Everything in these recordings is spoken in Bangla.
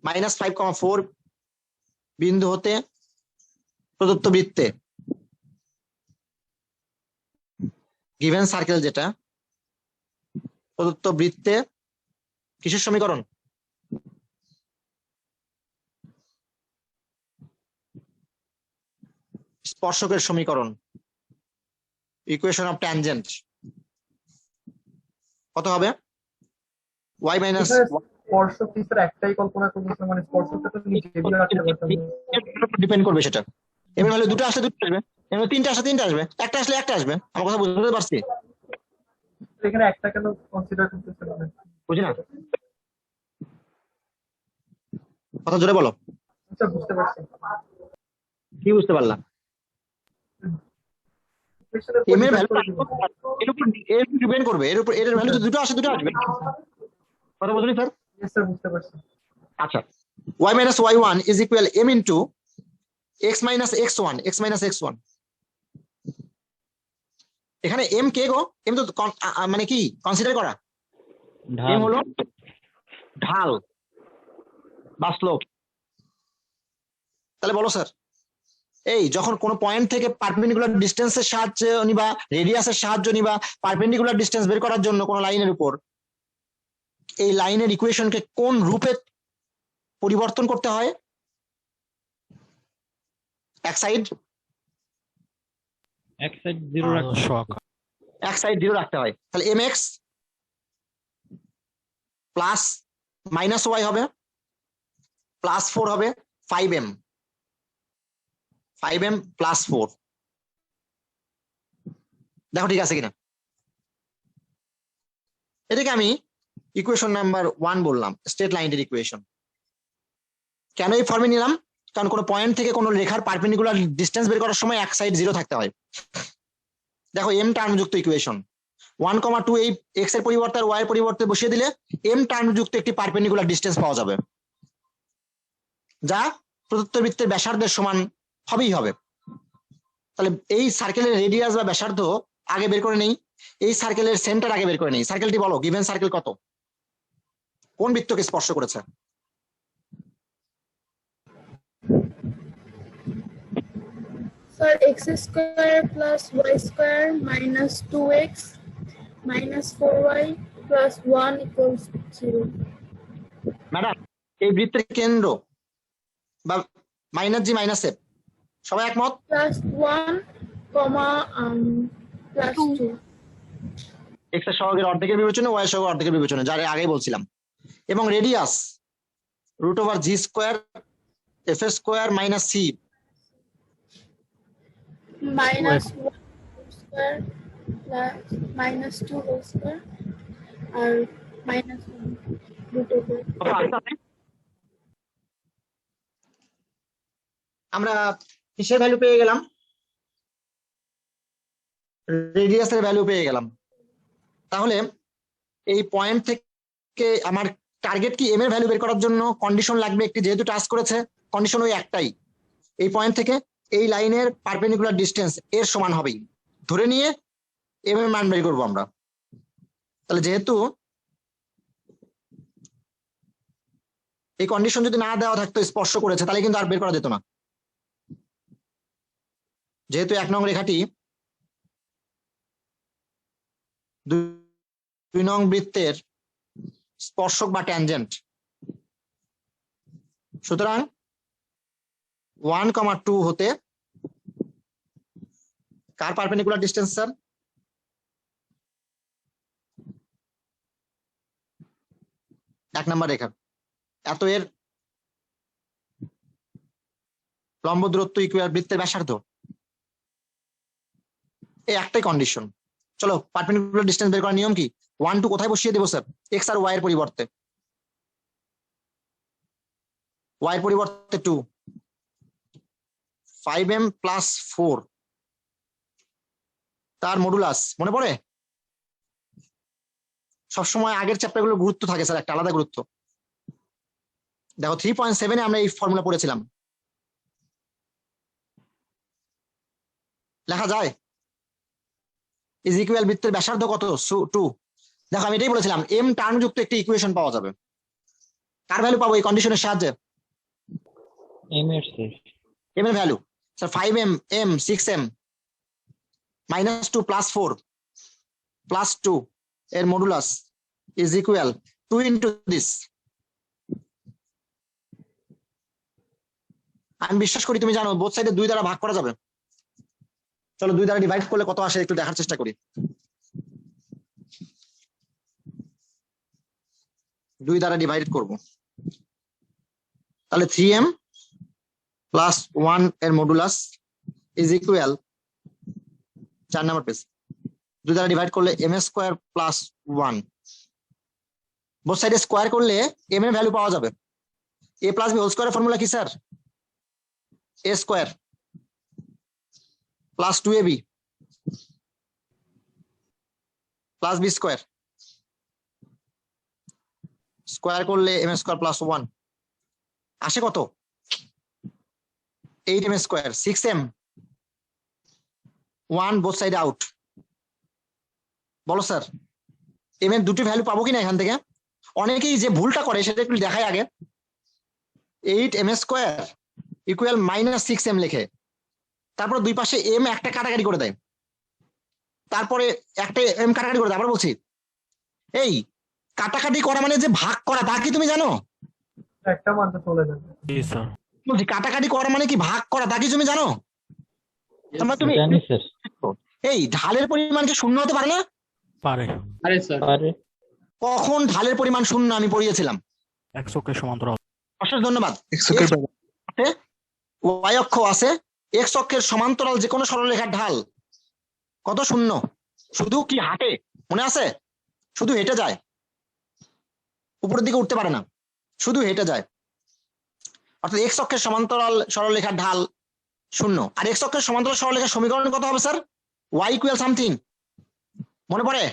-5,4 বিন্দু হতে প্রদত্ত বৃত্তে গিভেন সার্কেল, যেটা প্রদত্ত বৃত্তে কিসের সমীকরণ? স্পর্শকের সমীকরণ, ইকুয়েশন অফ ট্যানজেন্ট। কত হবে? y মাইনাস স্পর্শক কি স্যার একটাই কল্পনা করব, মানে স্পর্শকটা তো নিচে ডিপেন্ড করবে সেটা। এবার হলে দুটো আসলে দুটো আসবে, এবার তিনটা আসলে তিনটা আসবে, একটা আসলে একটা আসবে। আমার কথা বুঝতে পারছি? এখানে একটা কেন কনসিডার করতেছেন? বুঝি না, কথা জোরে বলো। আচ্ছা বুঝতে পারছি। কি বুঝতে পারলাম? এম এর ভ্যালু এর উপর ডিপেন্ড করবে, এর উপর এর ভ্যালু তো দুটো আসে দুটো আসবে। কথা বুঝলি স্যার? ইয়েস স্যার বুঝতে পারছি। আচ্ছা, y minus y1 is equal m into x minus x1, x minus x1। এখানে m কে গো? m তো মানে কি কনসিডার করা, m হলো ঢাল বা স্লোপ। তাহলে বলো স্যার, এই যখন কোন পয়েন্ট থেকে পারপেন্ডিকুলার ডিসটেন্সের সাহায্যে নিবা, রেডিয়াসের সাহায্য নিবা পারপেন্ডিকুলার ডিসটেন্স বের করার জন্য কোন লাইনের উপর, এই লাইনের ইকুয়েশনকে কোন রূপে পরিবর্তন করতে হয়? এক সাইড 0 রাখতে হয়। তাহলে mx প্লাস মাইনাস ওয়াই হবে প্লাস 4 হবে 5m, 5m প্লাস 4। দেখো ঠিক আছে কিনা। এটাকে আমি ইকুয়েশন নাম্বার 1 বললাম, স্ট্রেট লাইনের ইকুয়েশন। কেন এই ফর্মে নিলাম? কারণ কোনো পয়েন্ট থেকে কোনো রেখার পারপেন্ডিকুলার ডিসটেন্স বের করার সময় এক সাইড 0 থাকতে হয়। দেখো m টার্মযুক্ত ইকুয়েশন 1,2 এই x এর পরিবর্তে আর y এর পরিবর্তে বসিয়ে দিলে m টার্মযুক্ত একটি পারপেন্ডিকুলার ডিসটেন্স পাওয়া যাবে, যা প্রদত্ত বৃত্তের ব্যাসার্ধের সমান হবেই হবে। তাহলে এই সার্কেলের রেডিয়াস বা ব্যাসার্ধ আগে বের করে নেই, এই সার্কেলের সেন্টার আগে বের করে নেই। সার্কেলটি বলো, গিভেন সার্কেল কত, কোন বৃত্তকে স্পর্শ করেছে? Sir, x square plus y square minus 2x minus 4y plus 1 equals 0. Madam, এই বৃত্তের কেন্দ্র বা মাইনাস জি মাইনাস এফ, সবাই একমত? Plus 1 comma plus 2. এক্স এর সহগের অর্ধেকের বিবেচনে, ওয়াই এর সহগের অর্ধেকের বিবেচনে, যার আগেই বলছিলাম। এবং radius √g square f square minus c Minus 1 whole square plus minus 2 whole square or minus 1 root over. আমরা কিসের ভ্যালু পেয়ে গেলাম? রেডিয়াসের ভ্যালু পেয়ে গেলাম। তাহলে এই পয়েন্ট থেকে আমার টার্গেট কি? এম এর ভ্যালু বের করার জন্য কন্ডিশন লাগবে একটি, যেহেতু টাচ করেছে কন্ডিশন ওই একটাই, এই পয়েন্ট থেকে এই লাইনের পারপেন্ডিকুলার ডিসটেন্স এর সমান হবেই ধরে নিয়ে এম এর মান বের করবো আমরা। তাহলে যেহেতু এই কন্ডিশন যদি না দেওয়া থাকতো, স্পর্শ করেছে, তাহলে কিন্তু আর বের করা যেত না। যেহেতু 1 নং রেখাটি 2 নং বৃত্তের স্পর্শক বা ট্যানজেন্ট, সুতরাং 1,2 হতে কার পারপেন্ডিকুলার ডিসটেন্স স্যার? 1 নম্বর রেখা। এত এর লম্ব দূরত্ব ইকুয়াল বৃত্তের ব্যাসার্ধ, এই একটাই কন্ডিশন। চলো পারপেন্ডিকুলার ডিসটেন্স বের করার নিয়ম কি? 1 2 কোথায় বসিয়ে দেবো স্যার? এক্স আর ওয়াই এর পরিবর্তে, ওয়াই এর পরিবর্তে 2, 5m প্লাস 4 তার মডুলাস মনে পড়ে? সবসময় আগের চ্যাপ্টারগুলো গুরুত্ব থাকে স্যার, একটা আলাদা গুরুত্ব। দেখো 3.7 আমরা এই ফর্মুলা পড়েছিলাম, লেখা যায় ইজ ইকুয়াল বৃত্তের ব্যাসার্ধ কত? 2। দেখো আমি এটাই বলেছিলাম, এম টার্ম যুক্ত একটি ইকুয়েশন পাওয়া যাবে। কার ভ্যালু পাবো এই কন্ডিশনের সাহায্যে? এম এর স্যার এম এর value sir 5m m 6m -2 + 4 + 2 এর modulus is equal 2 into this. আমি বিশ্বাস করি তুমি জানো বোথ সাইডে 2 দ্বারা ভাগ করা যাবে। চলো 2 দ্বারা ডিভাইড করলে কত আসে একটু দেখার চেষ্টা করি। 2 দ্বারা ডিভাইড করব, তাহলে 3m + 1 এর modulus is equal 4 number page 2 দ্বারা ডিভাইড করলে m² + 1 বোথ সাইডে স্কয়ার করলে m এর ভ্যালু পাওয়া যাবে। a + b হোল স্কয়ারের ফর্মুলা কি sir? a² + 2ab + b² square করলে m² + 1 আসে কত? 8m², 6m, 1 both side out. বলো স্যার m এর দুটি ভ্যালু পাবো কিনা এখান থেকে? অনেকেই যে ভুলটা করে সেটা একটু দেখাই আগে। 8m² ইকুয়াল -6m লেখে, তারপর দুই পাশে m একটা কাটাকাটি করে দেয়, তারপরে একটা m কাটাকাটি করে দেয়। আবার বলছি, এই কাটাকাটি করা মানে যে ভাগ করা, তা কি তুমি জানো? একটা মানতে চলে যাবে। জি স্যার বলছি কাটাকাটি করা মানে কি ভাগ করা, তা কি তুমি জানো? তোমরা তুমি জানি স্যার এই ঢালের পরিমাণ কি শূন্য হতে পারে না? পারে আরে স্যার পারে কখন ঢালের পরিমাণ শূন্য আমি পড়িয়েছিলাম? এক চক্রের সমান্তরাল অশেষ ধন্যবাদ। y অক্ষ আছে, x অক্ষের সমান্তরাল যে কোনো সরলরেখার ঢাল কত? শূন্য। শুধু কি হাঁটে? মনে আছে? শুধু হেঁটে যায়, উপরের দিকে উঠতে পারে না, শুধু হেঁটে যায়। অর্থাৎ x অক্ষের সমান্তরাল সরলরেখার ঢাল শূন্য। আর x অক্ষের সমান্তরাল সরলরেখার সমীকরণ কত হবে স্যার? y ইকুয়াল সামথিং, মনে পড়ে?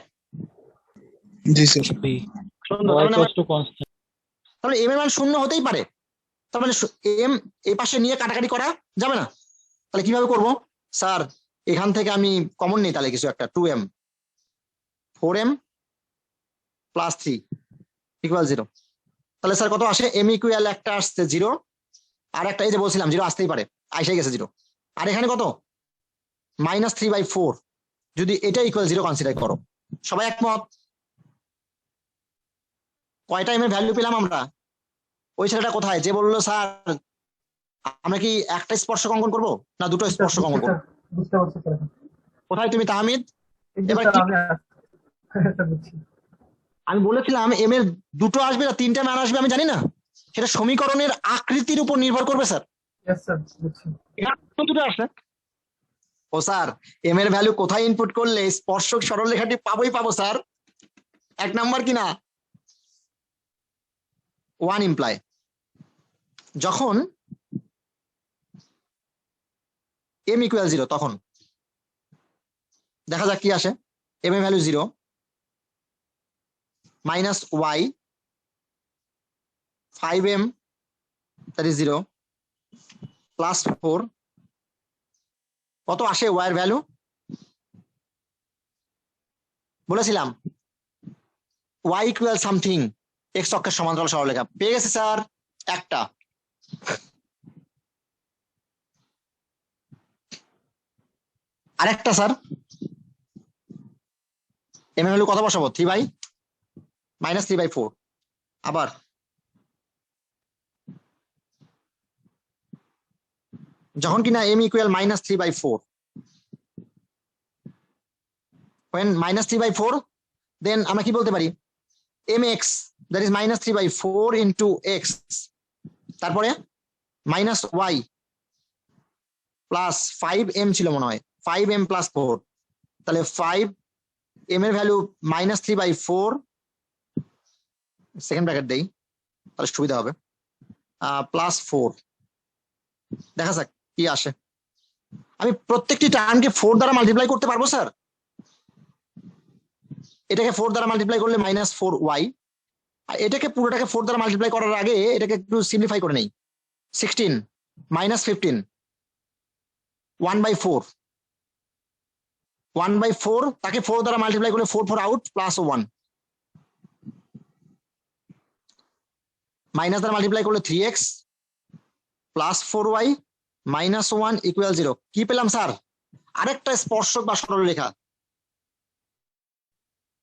জি স্যার বি সুন্দর। y equals to constant তাহলে m এর মান শূন্য হতেই পারে, তার মানে m এই পাশে নিয়ে কাটাকাটি করা যাবে না। তাহলে কিভাবে করব স্যার? এখান থেকে আমি কমন নিই তাহলে কিছু একটা, 2m 4m + 3 = 0। তাহলে স্যার কত আসে? m ইকুয়াল একটা আসছে 0, আর একটা এই যে বলছিলাম 0 আসতেই পারে, আইসে গেছে 0। আর এখানে কত? -3/4, যদি এটা ইকুয়াল 0 কনসিডার করো। সবাই একমত? কয়টা m এর ভ্যালু পেলাম আমরা? ওই ছেলেটা কোথায় যে বললো স্যার আমরা কি একটা স্পর্শক অঙ্কন করবো না দুটো স্পর্শক অঙ্কন করবো? বুঝতে পারছি স্যার। কোথায় তুমি তাহমিদ? কিন্তু এবার স্যার কি- আমি এটা বুঝছি। আমি বলেছিলাম m এর দুটো আসবে না তিনটা মান আসবে, আমি জানি না, সেটা সমীকরণের আকৃতির উপর নির্ভর করবে স্যার। ইয়েস স্যার বুঝছি। এখানে দুটো আসে। ও স্যার m এর ভ্যালু কোথায় ইনপুট করলে স্পর্শক সরলরেখাটি পাবোই পাবো স্যার? 1 নাম্বার কিনা 1 ইমপ্লাই যখন m ইকুয়াল 0 তখন দেখা যাক কি আসে। m এর value 0 -y 5m that is 0 +4 কত আসে y এর ভ্যালু? বলেছিলাম y ইকুয়াল সামথিং, x অক্ষের সমান্তরাল সরলরেখা পেয়ে গেছে স্যার একটা। আরেকটা স্যার m এর ভ্যালু কত বসাবো? 3/-3/4। আবার যখন কিনা m ইকুয়াল -3/4, when -3/4 then আমরা কি বলতে পারি? mx that is -3/4 into x, তারপরে -y + 5m ছিল মনে হয়, 5m + 4, তাহলে 5m এর ভ্যালু -3/4, সেকেন্ড ব্র্যাকেট দেই তাহলে সুবিধা হবে, +4। দেখা যাক কি আসে। আমি প্রত্যেকটি টার্মকে 4 দ্বারা মাল্টিপ্লাই করতে পারবো স্যার? এটাকে 4 দ্বারা মাল্টিপ্লাই করলে -4y, আর এটাকে পুরোটাকে 4 দ্বারা মাল্টিপ্লাই করার আগে এটাকে একটু সিম্পলিফাই করে নেই। 16 -15 1/4, 1/4 তাকে 4 দ্বারা মাল্টিপ্লাই করলে 4 4 আউট +1, মাইনাস দ্বারা মাল্টিপ্লাই করলে 3x plus 4y minus 1 equal 0। কি পেলাম স্যার? আরেকটা স্পর্শক বা সরলরেখা।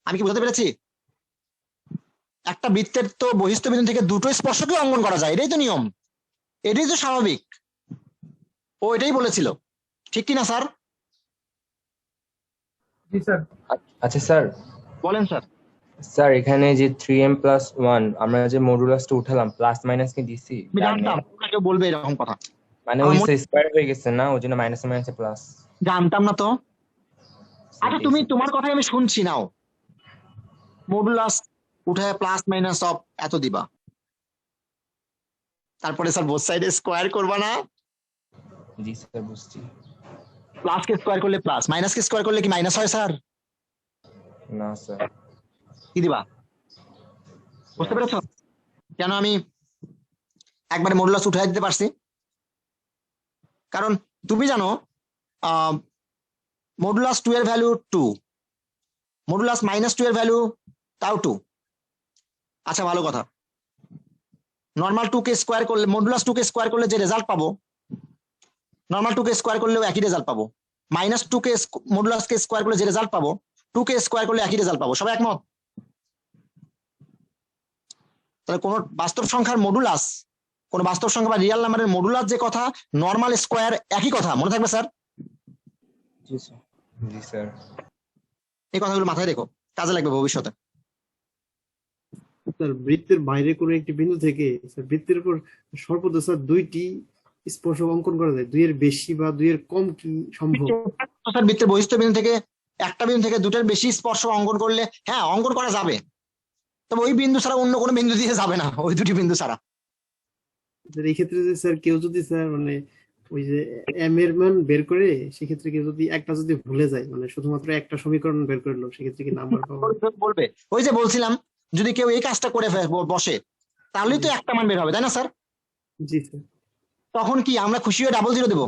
আমি কি বুঝতে পেরেছি? একটা বৃত্তের তো বহিস্থ বিন্দু থেকে দুটো স্পর্শকই অঙ্কন করা যায়, এটাই তো নিয়ম, এটাই তো স্বাভাবিক। ও এটাই বলেছিল, ঠিক কি না স্যার? জি স্যার। আচ্ছা স্যার, বলেন স্যার। স্যার এখানে যে 3m + 1 আমরা যে মডুলাসটা উঠালাম প্লাস মাইনাস কি দিছি? আমি জানতাম তোমরা কেউ বলবে এরকম কথা, মানে আমার ওই স্কয়ার হয়ে গেছে না, ওই জন্য মাইনাস মাইনাসে প্লাস। জানতাম না তো। আচ্ছা তুমি তোমার কথাই আমি শুনছি, নাও মডুলাস উঠে প্লাস মাইনাস অফ এত দিবা, তারপরে স্যার বোথ সাইডে স্কোয়ার করবা না? জি স্যার বুঝছি। প্লাস কে স্কোয়ার করলে প্লাস, মাইনাস কে স্কোয়ার করলে কি মাইনাস হয় স্যার? না স্যার। কি দিবা? বুঝতে পেরেছ কেন আমি একবারে মডুলাস উঠে দিতে পারছি? কারণ তুমি জানো মডুলাস 2 এর ভ্যালু 2, মডুলাস -2 এর ভ্যালু তাও 2। আচ্ছা ভালো কথা, নর্মাল 2 কে স্কোয়ার করলে, মডুলাস 2 কে স্কোয়ার করলে যে রেজাল্ট পাবো, নর্মাল 2 কে স্কোয়ার করলেও একই রেজাল্ট পাবো। -2 কে মডুলাস কে স্কোয়ার করলে যে রেজাল্ট পাবো, 2 কে স্কোয়ার করলে একই রেজাল্ট পাবো। সবাই একমত? তাহলে কোন বাস্তব সংখ্যার মডুলাস, কোন বাস্তব সংখ্যা বা রিয়েল নাম্বারের মডুলাস যে কথা, নর্মাল স্কোয়ার একই কথা, মনে থাকবে স্যার? জি স্যার। জি স্যার। এই কথাগুলো মাথায় রেখো, কাজে লাগবে ভবিষ্যতে। স্যার বৃত্তের বাইরে কোনো একটি বিন্দু থেকে স্যার বৃত্তের উপর সর্বোচ্চ স্যার 2টি স্পর্শক অঙ্কন করা যায়, 2 এর বেশি বা 2 এর কম কি সম্ভব? স্যার বৃত্তের বহিস্থ বিন্দু থেকে, একটা বিন্দু থেকে দুটার বেশি স্পর্শ অঙ্কন করলে হ্যাঁ অঙ্কন করা যাবে, তবে ওই বিন্দু ছাড়া অন্য কোনো বিন্দু দিয়ে যাবে না, ওই দুটি বিন্দু ছাড়া। স্যার এই ক্ষেত্রে যে স্যার কেউ যদি স্যার মানে ওই যে m এর মান বের করে, সেক্ষেত্রে কেউ যদি একটা যদি ভুলে যায়, মানে শুধুমাত্র একটা সমীকরণ বের করলো, সেক্ষেত্রে কি নাম্বার পাবো? বলবে ওই যে বলছিলাম, যদি কেউ এই কাজটা করে বসে তাহলেই তো একটা মান বের হবে, তাই না স্যার? জি স্যার। তখন কি আমরা খুশি হয়ে 00 দেবো?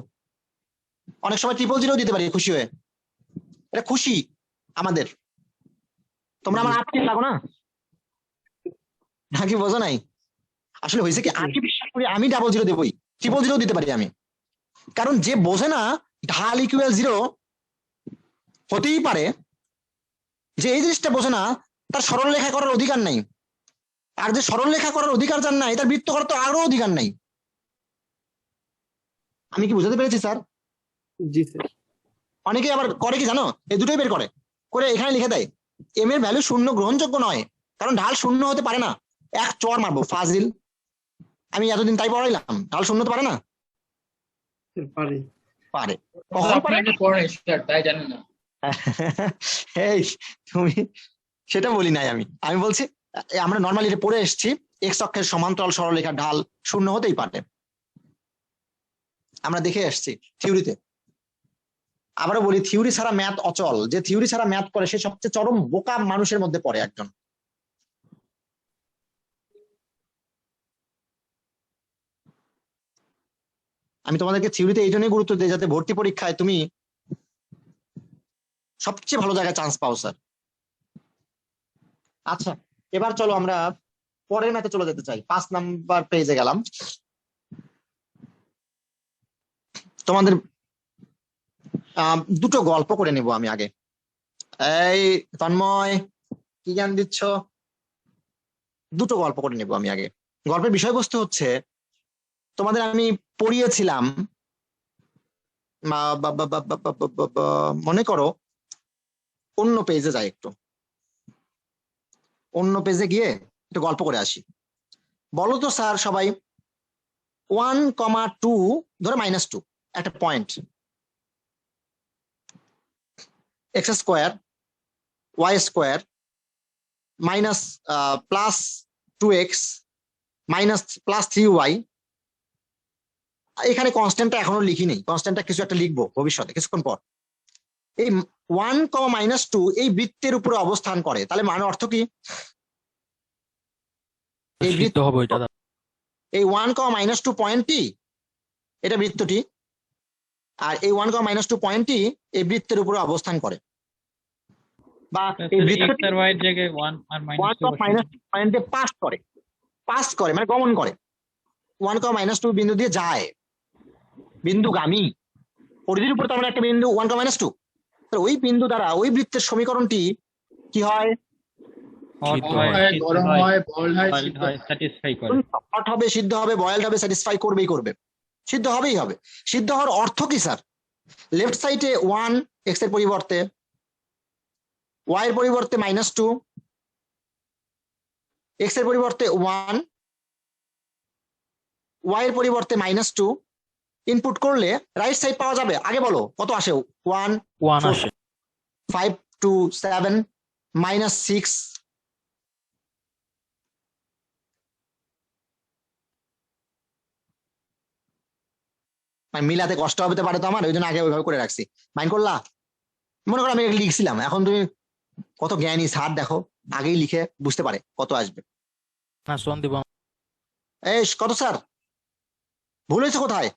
অনেক সময় 000 দিতে পারি খুশি হয়ে, এটা খুশি আমাদের। তোমরা আমার আজকে লাগো না, নাকি বোঝো নাই? আসলে হয়েছে কি, আমি বিশ্বাস করি আমি 00 দেবই, 000 দিতে পারি আমি। কারণ যে বোঝে না ঢাল ইকুয়াল 0 হতেই পারে, যে এই জিনিসটা বোঝে না, তার সরল রেখা করার অধিকার নাই। আর যে সরল রেখা করার অধিকার যার নাই, তার বৃত্ত করার তো আরো অধিকার নাই। আমি কি বুঝাতে পেরেছি স্যার? জি স্যার। অনেকে আবার করে কি জানো, এই দুটোই বের করে করে এখানে লিখে দেয় এম এর ভ্যালু 0 গ্রহণযোগ্য নয়, কারণ ঢাল 0 হতে পারে না। এক চর মারবো ফাজিল, আমি এতদিন তাই পড়াইলাম, ঢাল 0 হতে পারে না? স্যার পারে। পারে, কখন পারে? তাই জানি না। এই তুমি, সেটা বলি নাই আমি, আমি বলছি আমরা নর্মালি এটা পড়ে এসেছি, এক্স অক্ষের সমান্তরাল সরলরেখার ঢাল 0 হতেই পারে, আমরা দেখে এসেছি থিওরিতে। আবারও বলি, থিওরি ছাড়া ম্যাথ অচল, যে থিওরি ছাড়া ম্যাথ করে সে সবচেয়ে চরম বোকা মানুষের মধ্যে পড়ে একজন। আমি তোমাদেরকে থিওরিতে এই জন্যই গুরুত্ব দিই, যাতে ভর্তি পরীক্ষায় তুমি সবচেয়ে ভালো জায়গায় চান্স পাও স্যার। আচ্ছা এবার চলো আমরা পরের ম্যাথে চলে যেতে চাই। 5 নাম্বার পেজে গেলাম। তোমাদের দুটো গল্প করে নেব আমি আগে। এই তন্ময়, কি জ্ঞান দিচ্ছ? দুটো গল্প করে নেব আমি আগে। গল্পের বিষয়বস্তু হচ্ছে, তোমাদের আমি পড়িয়েছিলাম, মনে করো অন্য পেজে যাই, একটু অন্য পেজে গিয়ে একটু গল্প করে আসি। বলো তো স্যার সবাই, 1,2 ধরো -2 একটা point, x square y square minus plus 2x minus plus 3y। এখানে কনস্ট্যান্টটা এখনো লিখিনি, কনস্ট্যান্টটা কিছু একটা লিখবো ভবিষ্যতে কিছুক্ষণ পর। এই 1,-2 এই বৃত্তের উপরে অবস্থান করে, তাহলে মানে অর্থ কি? এই বৃত্ত হবে ওইটা। এই 1,-2 পয়েন্টটি, এটা বৃত্তটি, আর এই 1,-2 পয়েন্টটি এই বৃত্তের উপরে অবস্থান করে, বা এই বৃত্তটি 1,-2 পয়েন্টে পাস পাস করে মানে গমন করে, 1, -2 বিন্দু দিয়ে যায়, বিন্দুগামী পরিধির উপর তার মানে একটা বিন্দু 1, -2, তাহলে ওই বিন্দু দ্বারা ওই বৃত্তের সমীকরণটি কি হয়? হট হয়, হয়, গরম হয়, বয়েল হয়, boiled সিদ্ধ হয়, স্যাটিসফাই করে। হট হবে, সিদ্ধ হবে, বয়েলড হবে, স্যাটিসফাই করবেই করবে, সিদ্ধ হবেই হবে। সিদ্ধ হওয়ার অর্থ কি স্যার? লেফট সাইডে 1 x এর পরিবর্তে, y এর পরিবর্তে -2, x এর পরিবর্তে 1, y এর পরিবর্তে -2 ইনপুট করলে রাইট সাইড পাওয়া যাবে। আগে বলো কত আসে? 1, 1 আসে। 5, 2, 7, -6, মানে মিলাতে কষ্ট হবে পারে তো আমার, ওই জন্য আগে ওইভাবে করে রাখছি। মাইন্ড করলা? মনে করো আমি লিখছিলাম, এখন তুমি কত জ্ঞানী স্যার দেখো, আগেই লিখে বুঝতে পারে কত আসবে। -1 দিব, এই কত স্যার ভুল হয়েছে কোথায়?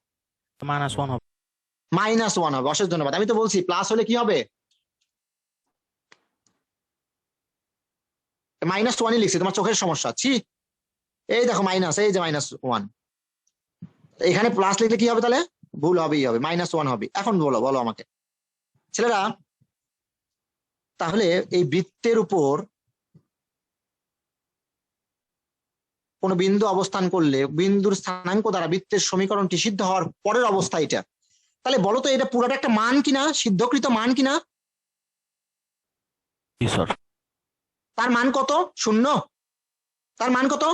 -1 হবে। -1 হবে। অশেষ ধন্যবাদ। আমি তো বলছি প্লাস হলে কি হবে? -1ই লিখছি, তোমার চোখের সমস্যা। ছি, এই দেখো মাইনাস, এই যে -1, এখানে প্লাস লিখলে কি হবে? তাহলে ভুল হবেই হবে, -1 হবে। এখন বলো বলো আমাকে ছেলেরা, তাহলে এই বৃত্তের উপর কোন বিন্দু অবস্থান করলে বিন্দুর স্থানাঙ্ক দ্বারা বৃত্তের সমীকরণটি সিদ্ধ হওয়ার পরের অবস্থা এটা। তাহলে বলো তো এটা পুরোটা একটা মান কিনা, সিদ্ধকৃত মান কিনা? জি স্যার। তার মান কত? 0? তার মান কত?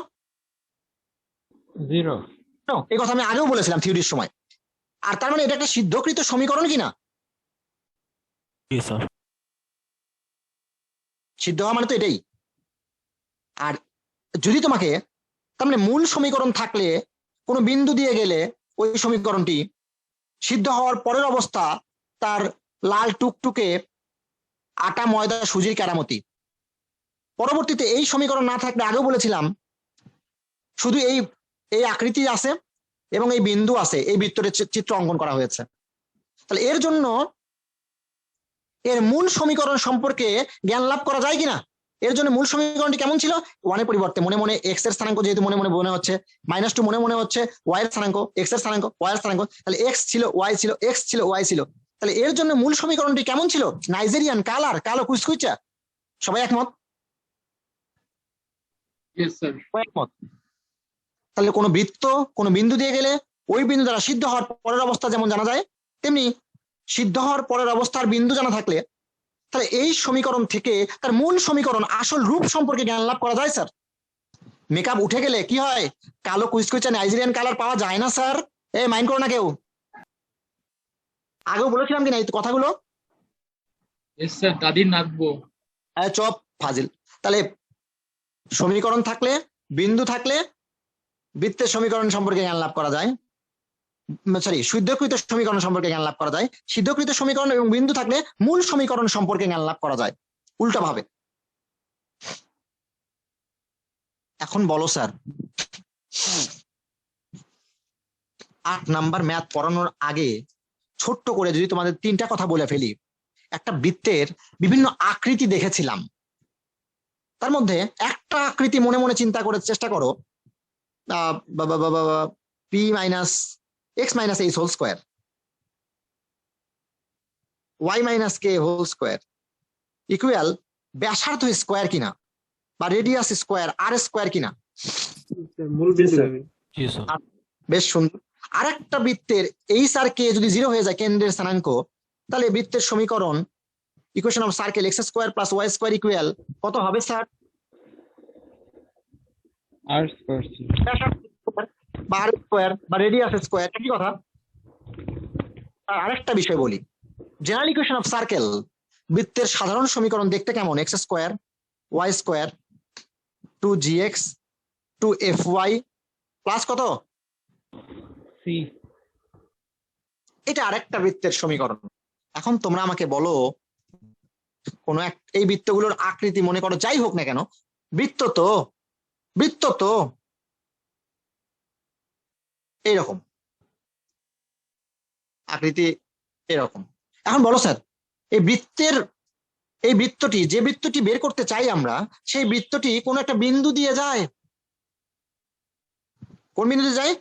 0। এই কথা আমি আগেও বলেছিলাম থিওরির সময়। আর তার মানে এটা একটা সিদ্ধকৃত সমীকরণ কিনা? জি স্যার। সিদ্ধ হওয়া মানে তো এটাই। আর যদি তোমাকে তার মানে মূল সমীকরণ থাকলে কোনো বিন্দু দিয়ে গেলে ওই সমীকরণটি সিদ্ধ হওয়ার পরের অবস্থা তার লাল টুকটুকে আটা ময়দা সুজির কেরামতি। পরবর্তীতে এই সমীকরণ না থাকলে আগেও বলেছিলাম শুধু এই আকৃতি আছে এবং এই বিন্দু আছে, এই বৃত্তের চিত্র অঙ্কন করা হয়েছে। তাহলে এর জন্য এর মূল সমীকরণ সম্পর্কে জ্ঞান লাভ করা যায় কিনা? এর জন্য মূল সমীকরণটি কেমন ছিল? 1 এর পরিবর্তে মনে মনে x এর স্থানাঙ্ক যেহেতু মনে মনে হচ্ছে, -2 মনে মনে হচ্ছে y এর স্থানাঙ্ক, x এর স্থানাঙ্ক, y এর স্থানাঙ্ক, তাহলে x ছিল y ছিল, x ছিল y ছিল। তাহলে এর জন্য মূল সমীকরণটি কেমন ছিল? নাইজেরিয়ান কালার, কালো কুচকুচা। সবাই একমত? Yes sir. একমত। তাহলে কোনো বৃত্ত কোনো বিন্দু দিয়ে গেলে ওই বিন্দু দ্বারা সিদ্ধ হওয়ার পরের অবস্থা যেমন জানা যায়, তেমনি সিদ্ধ হওয়ার পরের অবস্থার বিন্দু জানা থাকলে তাহলে এই সমীকরণ থেকে তার মূল সমীকরণ আসল রূপ সম্পর্কে জ্ঞান লাভ করা যায় স্যার। মেকআপ উঠে গেলে কি হয়? কালো কুচকুচা নাইজেরিয়ান কালার পাওয়া যায় না স্যার। এই মাইন্ড করো না কেউ। আগেও বলেছিলাম কিনা এই কথাগুলো? ইয়েস স্যার, দাদির নাচবো। চপ ফাজিল। তাহলে সমীকরণ থাকলে বিন্দু থাকলে বৃত্তের সমীকরণ সম্পর্কে জ্ঞান লাভ করা যায়, সরি সিদ্ধকৃত সমীকরণ সম্পর্কে জ্ঞান লাভ করা যায়। সিদ্ধকৃত সমীকরণ এবং বিন্দু থাকলে মূল সমীকরণ সম্পর্কে জ্ঞান লাভ করা যায় উল্টা ভাবে। এখন বলো স্যার, 8 নাম্বার ম্যাথ পড়ানোর আগে ছোট্ট করে যদি তোমাদের 3টা কথা বলে ফেলি। একটা বৃত্তের বিভিন্ন আকৃতি দেখেছিলাম, তার মধ্যে একটা আকৃতি মনে মনে চিন্তা করে চেষ্টা করো, p - x - h whole square, y - k whole square equal ব্যাসার্ধ স্কোয়ার কিনা বা রেডিয়াস স্কোয়ার আর স্কোয়ার কিনা? মূল বিন্দু হবে। জি স্যার। বেশ সুন্দর। আরেকটা বৃত্তের এইচ আর কে যদি 0 হয়ে যায়, কেন্দ্রের স্থানাঙ্ক, তাহলে বৃত্তের সমীকরণ equation of circle x square plus y square equal কত হবে স্যার? আর স্কয়ার বা আর স্কোয়ার বা রেডিয়াস স্কোয়ার, একই কথা। আর আরেকটা বিষয় বলি, জেনারেল ইকুয়েশন অফ সার্কেল বৃত্তের সাধারণ সমীকরণ দেখতে কেমন? x square y square 2gx 2fy plus কত সি। এটা আরেকটা বৃত্তের সমীকরণ। এখন তোমরা আমাকে বলো, কোন এক এই বৃত্তগুলোর আকৃতি মনে করো যাই হোক না কেন, বৃত্ত তো এইরকম আকৃতি, এরকম। এখন বলো স্যার, এই বৃত্তটি যে বৃত্তটি বের করতে চাই আমরা, সেই বৃত্তটি কোন একটা বিন্দু দিয়ে যায়, কোন বিন্দু দিয়ে যায়?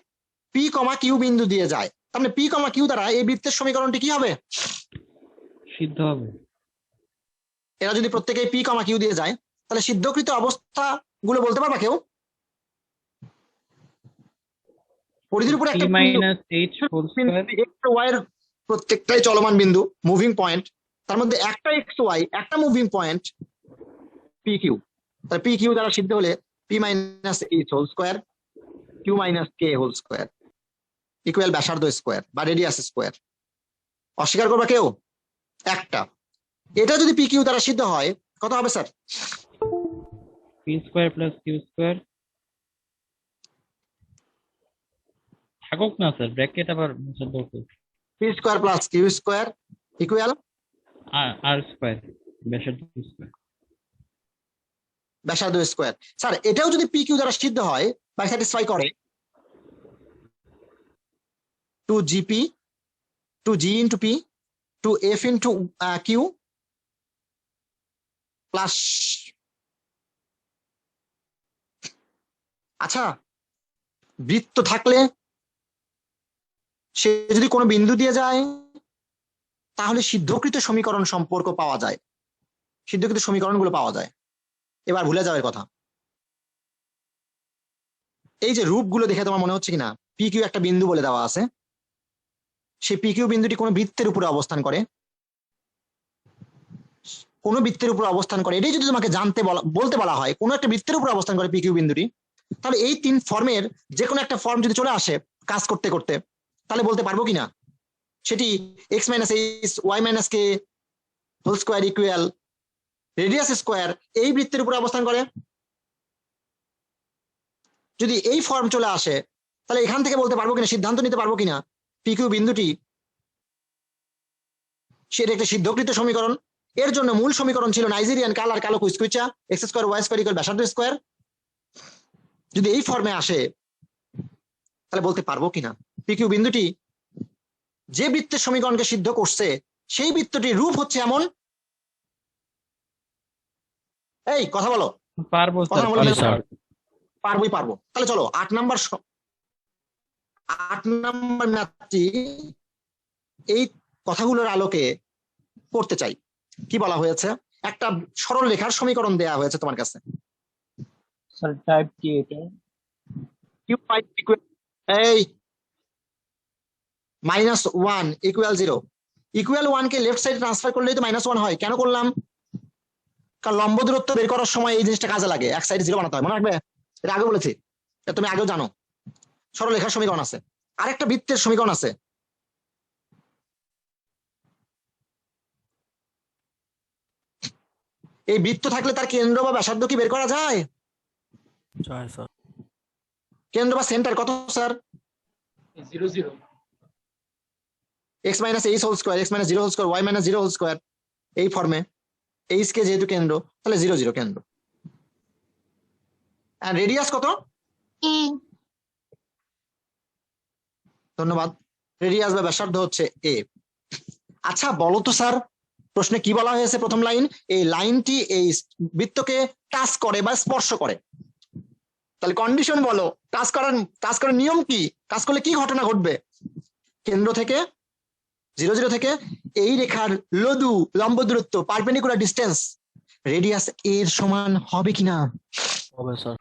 পি কমা কিউ বিন্দু দিয়ে যায়। তার মানে পি কমা কিউ দ্বারা এই বৃত্তের সমীকরণটি কি হবে? সিদ্ধ হবে। এরা যদি প্রত্যেকে পি কমা কিউ দিয়ে যায় তাহলে সিদ্ধকৃত অবস্থা গুলো বলতে পারবা কেউ? পরিধির উপরে p একটা minus h whole square X Y এর প্রত্যেকটাই চলমান বিন্দু, মুভিং পয়েন্ট। তার মধ্যে একটা এক্স ওয়াই, একটা মুভিং পয়েন্ট পি কিউ। তাহলে পি কিউ দ্বারা সিদ্ধ হলে P minus H whole square Q minus K whole square equal ব্যাসার্ধ স্কোয়ার বা রেডিয়াস স্কোয়ার। অস্বীকার করবা কেউ? একটা। এটা যদি পি কিউ দ্বারা সিদ্ধ হয় কত হবে sir? p square plus q square থাকুক না স্যার, ব্র্যাকেট আবার মুছে দাও তো। P square plus Q square equal r square ব্যাসার্ধ স্কোয়ার। ব্যাসার্ধ স্কোয়ার। স্যার এটাও যদি পি কিউ দ্বারা সিদ্ধ হয় বা স্যাটিসফাই করে, 2gp 2g into p 2f into q plus. আচ্ছা, বৃত্ত থাকলে সে যদি কোনো বিন্দু দিয়ে যায় তাহলে সিদ্ধকৃত সমীকরণ সম্পর্ক পাওয়া যায়, সিদ্ধকৃত সমীকরণগুলো পাওয়া যায়। এবার ভুলে যাওয়ার কথা, এই যে রূপগুলো দেখে তোমার মনে হচ্ছে কিনা পি কিউ একটা বিন্দু বলে দেওয়া আছে, সেই পি কিউ বিন্দুটি কোনো বৃত্তের উপরে অবস্থান করে, কোন বৃত্তের উপর অবস্থান করে, এটাই যদি তোমাকে বলতে বলা হয় কোন একটা বৃত্তের উপর অবস্থান করে পি কিউ বিন্দুটি, তাহলে এই তিন ফর্মের যে কোনো একটা ফর্ম যদি চলে আসে কাজ করতে করতে, তাহলে বলতে পারবো কিনা সেটি X minus H Y minus K whole square equal radius square এই বৃত্তের উপর অবস্থান করে। যদি এই ফর্ম চলে আসে তাহলে এখান থেকে বলতে পারবো কিনা, সিদ্ধান্ত নিতে পারবো কিনা পি কিউ বিন্দুটি সেটা একটা সিদ্ধকৃত সমীকরণ। এর জন্য মূল সমীকরণ ছিল নাইজেরিয়ান কালার কালো কুইচকুইচা X square Y square equal ব্যাসার্ধ স্কোয়ার। যদি এই ফর্মে আসে তাহলে বলতে পারবো কিনা পি কিউ বিন্দুটি যে বৃত্তের সমীকরণকে সিদ্ধ করছে সেই বৃত্তটির রূপ হচ্ছে এমন। এই কথা বলো। পারবো কথা স্যার, বললে স্যার। পারবোই পারবো। তাহলে চলো 8 নাম্বার ম্যাথটি এই কথাগুলোর আলোকে পড়তে চাই। কি বলা হয়েছে? একটা সরল রেখার সমীকরণ দেয়া হয়েছে তোমার কাছে। স্যার টাইপ কি এটা? এই -1 ইকুয়াল 0 ইকুয়াল 1 কে লেফট সাইডে ট্রান্সফার করলেই তো -1 হয়। কেন করলাম? কারণ লম্ব দূরত্ব বের করার সময় এই জিনিসটা কাজে লাগে, এক সাইডে 0 বানাতে হয়, মনে রাখবে? এটা আগে বলেছি, এটা তুমি আগেও জানো। সরল রেখার সমীকরণ আছে, আরেকটা বৃত্তের সমীকরণ আছে। এই বৃত্ত থাকলে তার কেন্দ্র বা ব্যাসার্ধ কি বের করা যায়? কেন্দ্র বা সেন্টার কত sir? 0 0 X minus H whole square X minus 0 whole square Y minus 0 whole square এই ফর্মে এইচ কে যেহেতু কেন্দ্র তাহলে 0 0 কেন্দ্র। আর রেডিয়াস কত? ধন্যবাদ। রেডিয়াস বা ব্যাসার্ধ হচ্ছে এ। আচ্ছা বলো তো স্যার, প্রশ্নে কি বলা হয়েছে? প্রথম লাইন, এই লাইনটি এই বৃত্তকে টাচ করে বা স্পর্শ করে। তাহলে কন্ডিশন বলো, টাচ করার নিয়ম কি? টাচ করলে কি ঘটনা ঘটবে? কেন্দ্র থেকে 0 0 থেকে এই রেখার লঘু লম্ব দূরত্ব পারপেন্ডিকুলার ডিসটেন্স রেডিয়াস এর সমান হবে কিনা? হবে স্যার।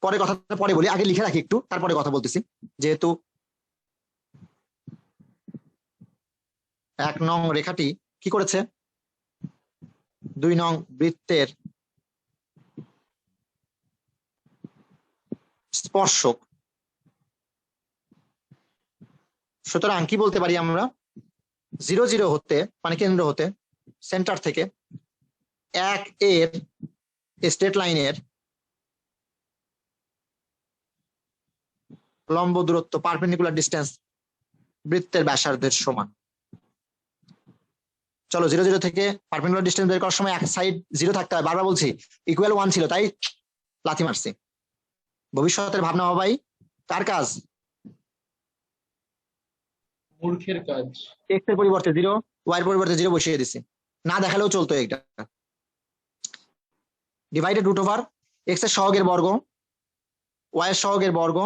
পরে কথা পরে বলি, আগে লিখে রাখি একটু, তারপরে কথা বলতেছি। যেহেতু 1 নং রেখাটি কি করেছে? 2 নং বৃত্তের স্পর্শক। সুতরাং কি বলতে পারি আমরা? 0 0 হতে মানে কেন্দ্র হতে সেন্টার থেকে 1 এর স্ট্রেট লাইনের লম্ব দূরত্ব পারপেন্ডিকুলার ডিসটেন্স বৃত্তের ব্যাসার্ধের সমান। চলো 0 0 থেকে পারপেন্ডিকুলার ডিসটেন্স বের করার সময় এক সাইড 0 থাকতে হয়, বারবার বলছি। ইকুয়াল 1 ছিল তাই লাথি মারছি। ভবিষ্যতের ভাবনা ভাই কার কাজ? মূর্খের কাজ। এক্স এর পরিবর্তে 0 ওয়াই এর পরিবর্তে 0 বসিয়ে দিছি, না দেখালেও চলতো। এটা ডিভাইডেড রুট ওভার এক্স এর সহগের বর্গ, ওয়াই এর সহগের বর্গ,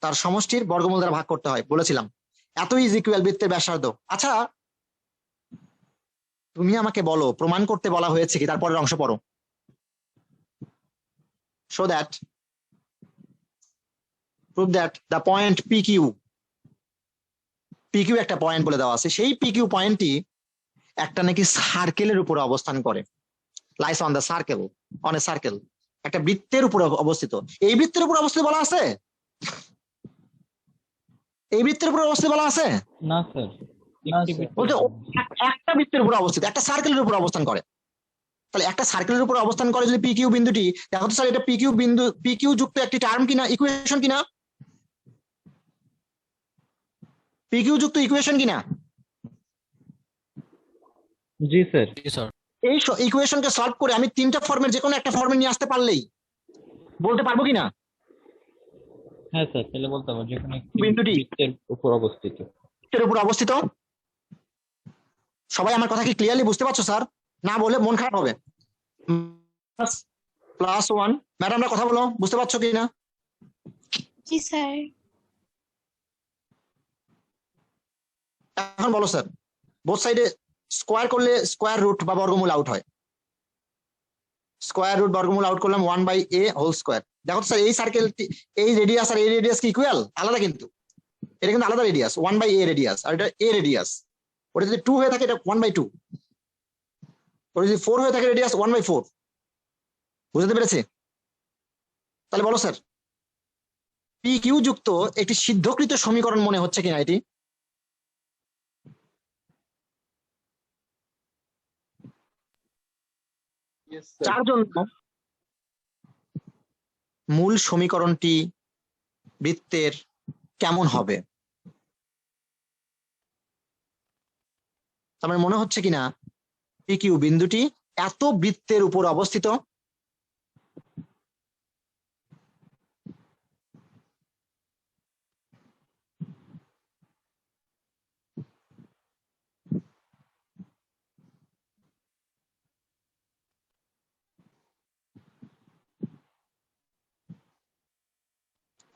তার সমষ্টির বর্গমূল দ্বারা ভাগ করতে হয়, বলেছিলাম। এত ইজ ইকুয়াল বৃত্তের ব্যাসার্ধ। আচ্ছা তুমি আমাকে বলো প্রমাণ করতে বলা হয়েছে কি, তারপরের অংশ পড়ো। Show that prove that the point P Q, P Q একটা পয়েন্ট বলে দেওয়া আছে, সেই পি কিউ পয়েন্টটি একটা নাকি সার্কেলের উপরে অবস্থান করে, lies on the circle, on a circle, একটা বৃত্তের উপরে অবস্থিত। এই বৃত্তের উপরে অবস্থিত বলা আছে, এই বৃত্তের উপরে অবস্থিত বলা আছে না স্যার, বলতে একটা বৃত্তের উপরে অবস্থিত, একটা সার্কেলের উপরে অবস্থান করে। তাহলে একটা সার্কেলের উপরে অবস্থান করে যদি পি কিউ বিন্দুটি, দেখো তো স্যার এটা পি কিউ বিন্দু, পি কিউ যুক্ত একটি টার্ম কিনা, ইকুয়েশন কিনা, পি কিউ যুক্ত ইকুয়েশন কিনা? জি স্যার। এই ইকুয়েশনকে সলভ করে আমি তিনটা ফর্মের যে কোনো একটা ফর্মে নিয়ে আসতে পারলেই বলতে পারবো কিনা হ্যাঁ স্যার, তাহলে বলতে পারবো যেখানে একটি বিন্দুটি বৃত্তের উপর অবস্থিত। এর উপর অবস্থিত। সবাই আমার কথা কি ক্লিয়ারলি বুঝতে পারছো স্যার? না বলে মন খারাপ হবে। প্লাস ওয়ান, ম্যাডামরা কথা বলো, বুঝতে পারছো কি না? জি স্যার। এখন বলো স্যার, বোথ সাইডে স্কোয়ার করলে স্কোয়ার রুট বা বর্গমূল আউট হয়, স্কোয়ার রুট বর্গমূল আউট করলাম 1/a হোল স্কোয়ার। দেখো তো স্যার এই সার্কেল, এই রেডিয়াস আর এই রেডিয়াস কি ইকুয়াল? আলাদা, কিন্তু এটা কিন্তু আলাদা রেডিয়াস, 1/a রেডিয়াস, আর এটা a রেডিয়াস। ওটা যদি 2 হয়ে থাকে এটা 1/2, ওটা যদি 4 হয়ে থাকে রেডিয়াস 1/4। বুঝতে পেরেছি? তাহলে বলো স্যার, পি কিউ যুক্ত একটি সিদ্ধকৃত সমীকরণ মনে হচ্ছে কিনা এটি? চার জন্য মূল সমীকরণটি বৃত্তের কেমন হবে? আমার মনে হচ্ছে কিনা পি কিউ বিন্দুটি এত বৃত্তের উপর অবস্থিত,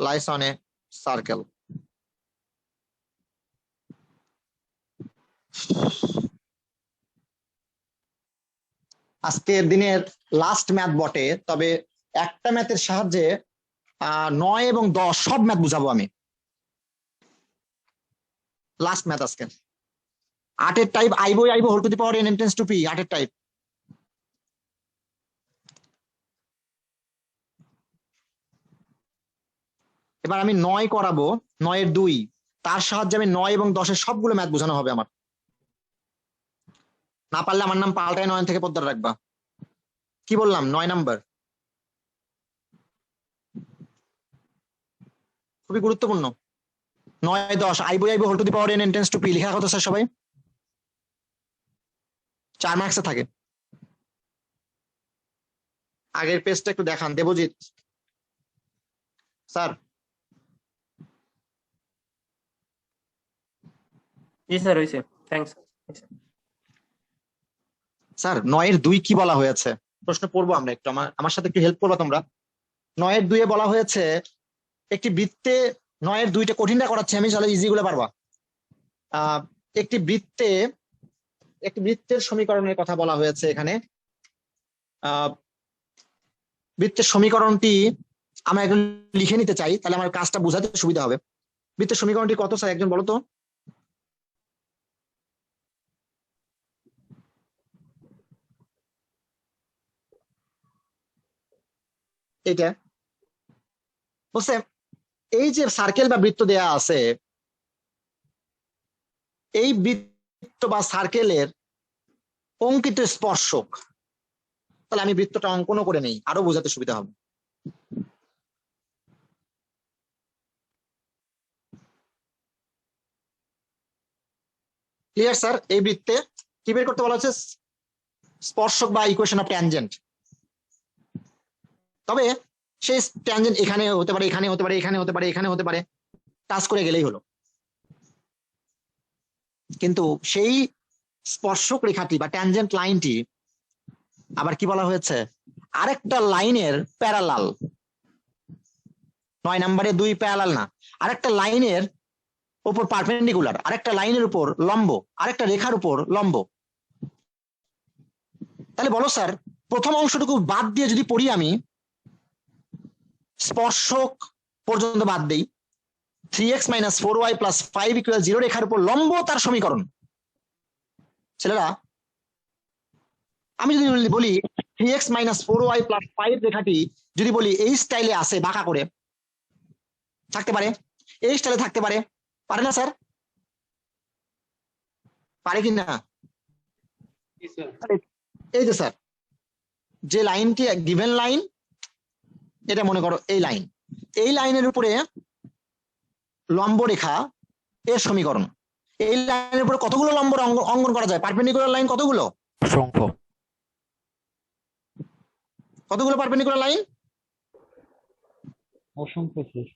lies on a circle. আজকের দিনের লাস্ট ম্যাথ বটে, তবে একটা ম্যাথের সাহায্যে 9 এবং 10 সব ম্যাথ বুঝাবো আমি। লাস্ট ম্যাথ আজকে 8 এর টাইপ আইবো whole to the power n tends to p, 8 এর টাইপ। এবার আমি 9 করাবো, 9 এর 2, তার সাহায্যে আমি 9 এবং 10 এর সবগুলো ম্যাথ বোঝানো হবে আমার। না পারলে আমার নাম পাল্টায় 9 থেকে পদ্মার রাখবা। কি বললাম? 9 নাম্বার খুবই গুরুত্বপূর্ণ। 9 10 আইবো whole to the power n tends to p লেখা কথা স্যার সবাই 4 মার্কসে থাকে। আগের পেজটা একটু দেখান দেবজিৎ স্যার। জি স্যার, হয়েছে, থ্যাঙ্কস স্যার 9 এর 2 কি বলা হয়েছে? প্রশ্ন পড়বো আমরা একটু, আমার সাথে একটু হেল্প করবা তোমরা। 9 এর 2 এ বলা হয়েছে একটি বৃত্তে, 9 এর 2টা কঠিনটা করাচ্ছি আমি, তাহলে ইজি গুলো পারবা। একটি বৃত্তের সমীকরণের কথা বলা হয়েছে এখানে। বৃত্তের সমীকরণটি আমরা এখন লিখে নিতে চাই, তাহলে আমার কাজটা বোঝাতে সুবিধা হবে। বৃত্তের সমীকরণটি কত স্যার একজন বলো তো? এইটা বলছে, এই যে সার্কেল বা বৃত্ত দেয়া আছে, এই বৃত্ত বা সার্কেলের অঙ্কিত স্পর্শক। তাহলে আমি বৃত্তটা অঙ্কনও করে নেই, আরো বোঝাতে সুবিধা হবে। Clear sir? এই বৃত্তে কি বের করতে বলা হচ্ছে? স্পর্শক বা ইকুয়েশন অফ ট্যানজেন্ট। তবে সেই ট্যানজেন্ট এখানে হতে পারে, এখানে হতে পারে, এখানে হতে পারে, এখানে হতে পারে, টাচ করে গেলেই হলো। কিন্তু সেই স্পর্শক রেখাটি বা ট্যানজেন্ট লাইনটি আবার কি বলা হয়েছে? আরেকটা লাইনের প্যারালাল, 9 নম্বরে 2 প্যারালাল না, আরেকটা লাইনের উপর পারপেন্ডিকুলার, আরেকটা লাইনের উপর লম্ব, আরেকটা রেখার উপর লম্ব। তাহলে বলো স্যার, প্রথম অংশটুকু বাদ দিয়ে যদি পড়ি আমি, স্পর্শক পর্যন্ত বাদ দেই, 3x - 4y + 5 = 0 রেখার উপর লম্ব তার সমীকরণ। ছেলেরা, আমি যদি বলি 3x - 4y + 5 রেখাটি যদি বলি এই স্টাইলে আসে, বাঁকা করে থাকতে পারে, এই স্টাইলে থাকতে পারে, পারে না স্যার? পারে কি না? এই যে স্যার, যে লাইনটি গিভেন লাইন, এটা মনে করো এই লাইন, এই লাইনের উপরে লম্ব রেখা এর সমীকরণ। এই লাইনের উপরে কতগুলো লম্ব অঙ্কন করা যায়? পারপেন্ডিকুলার লাইন কতগুলো? অসংখ্য। কতগুলো পারপেন্ডিকুলার লাইন? অসংখ্য স্যার।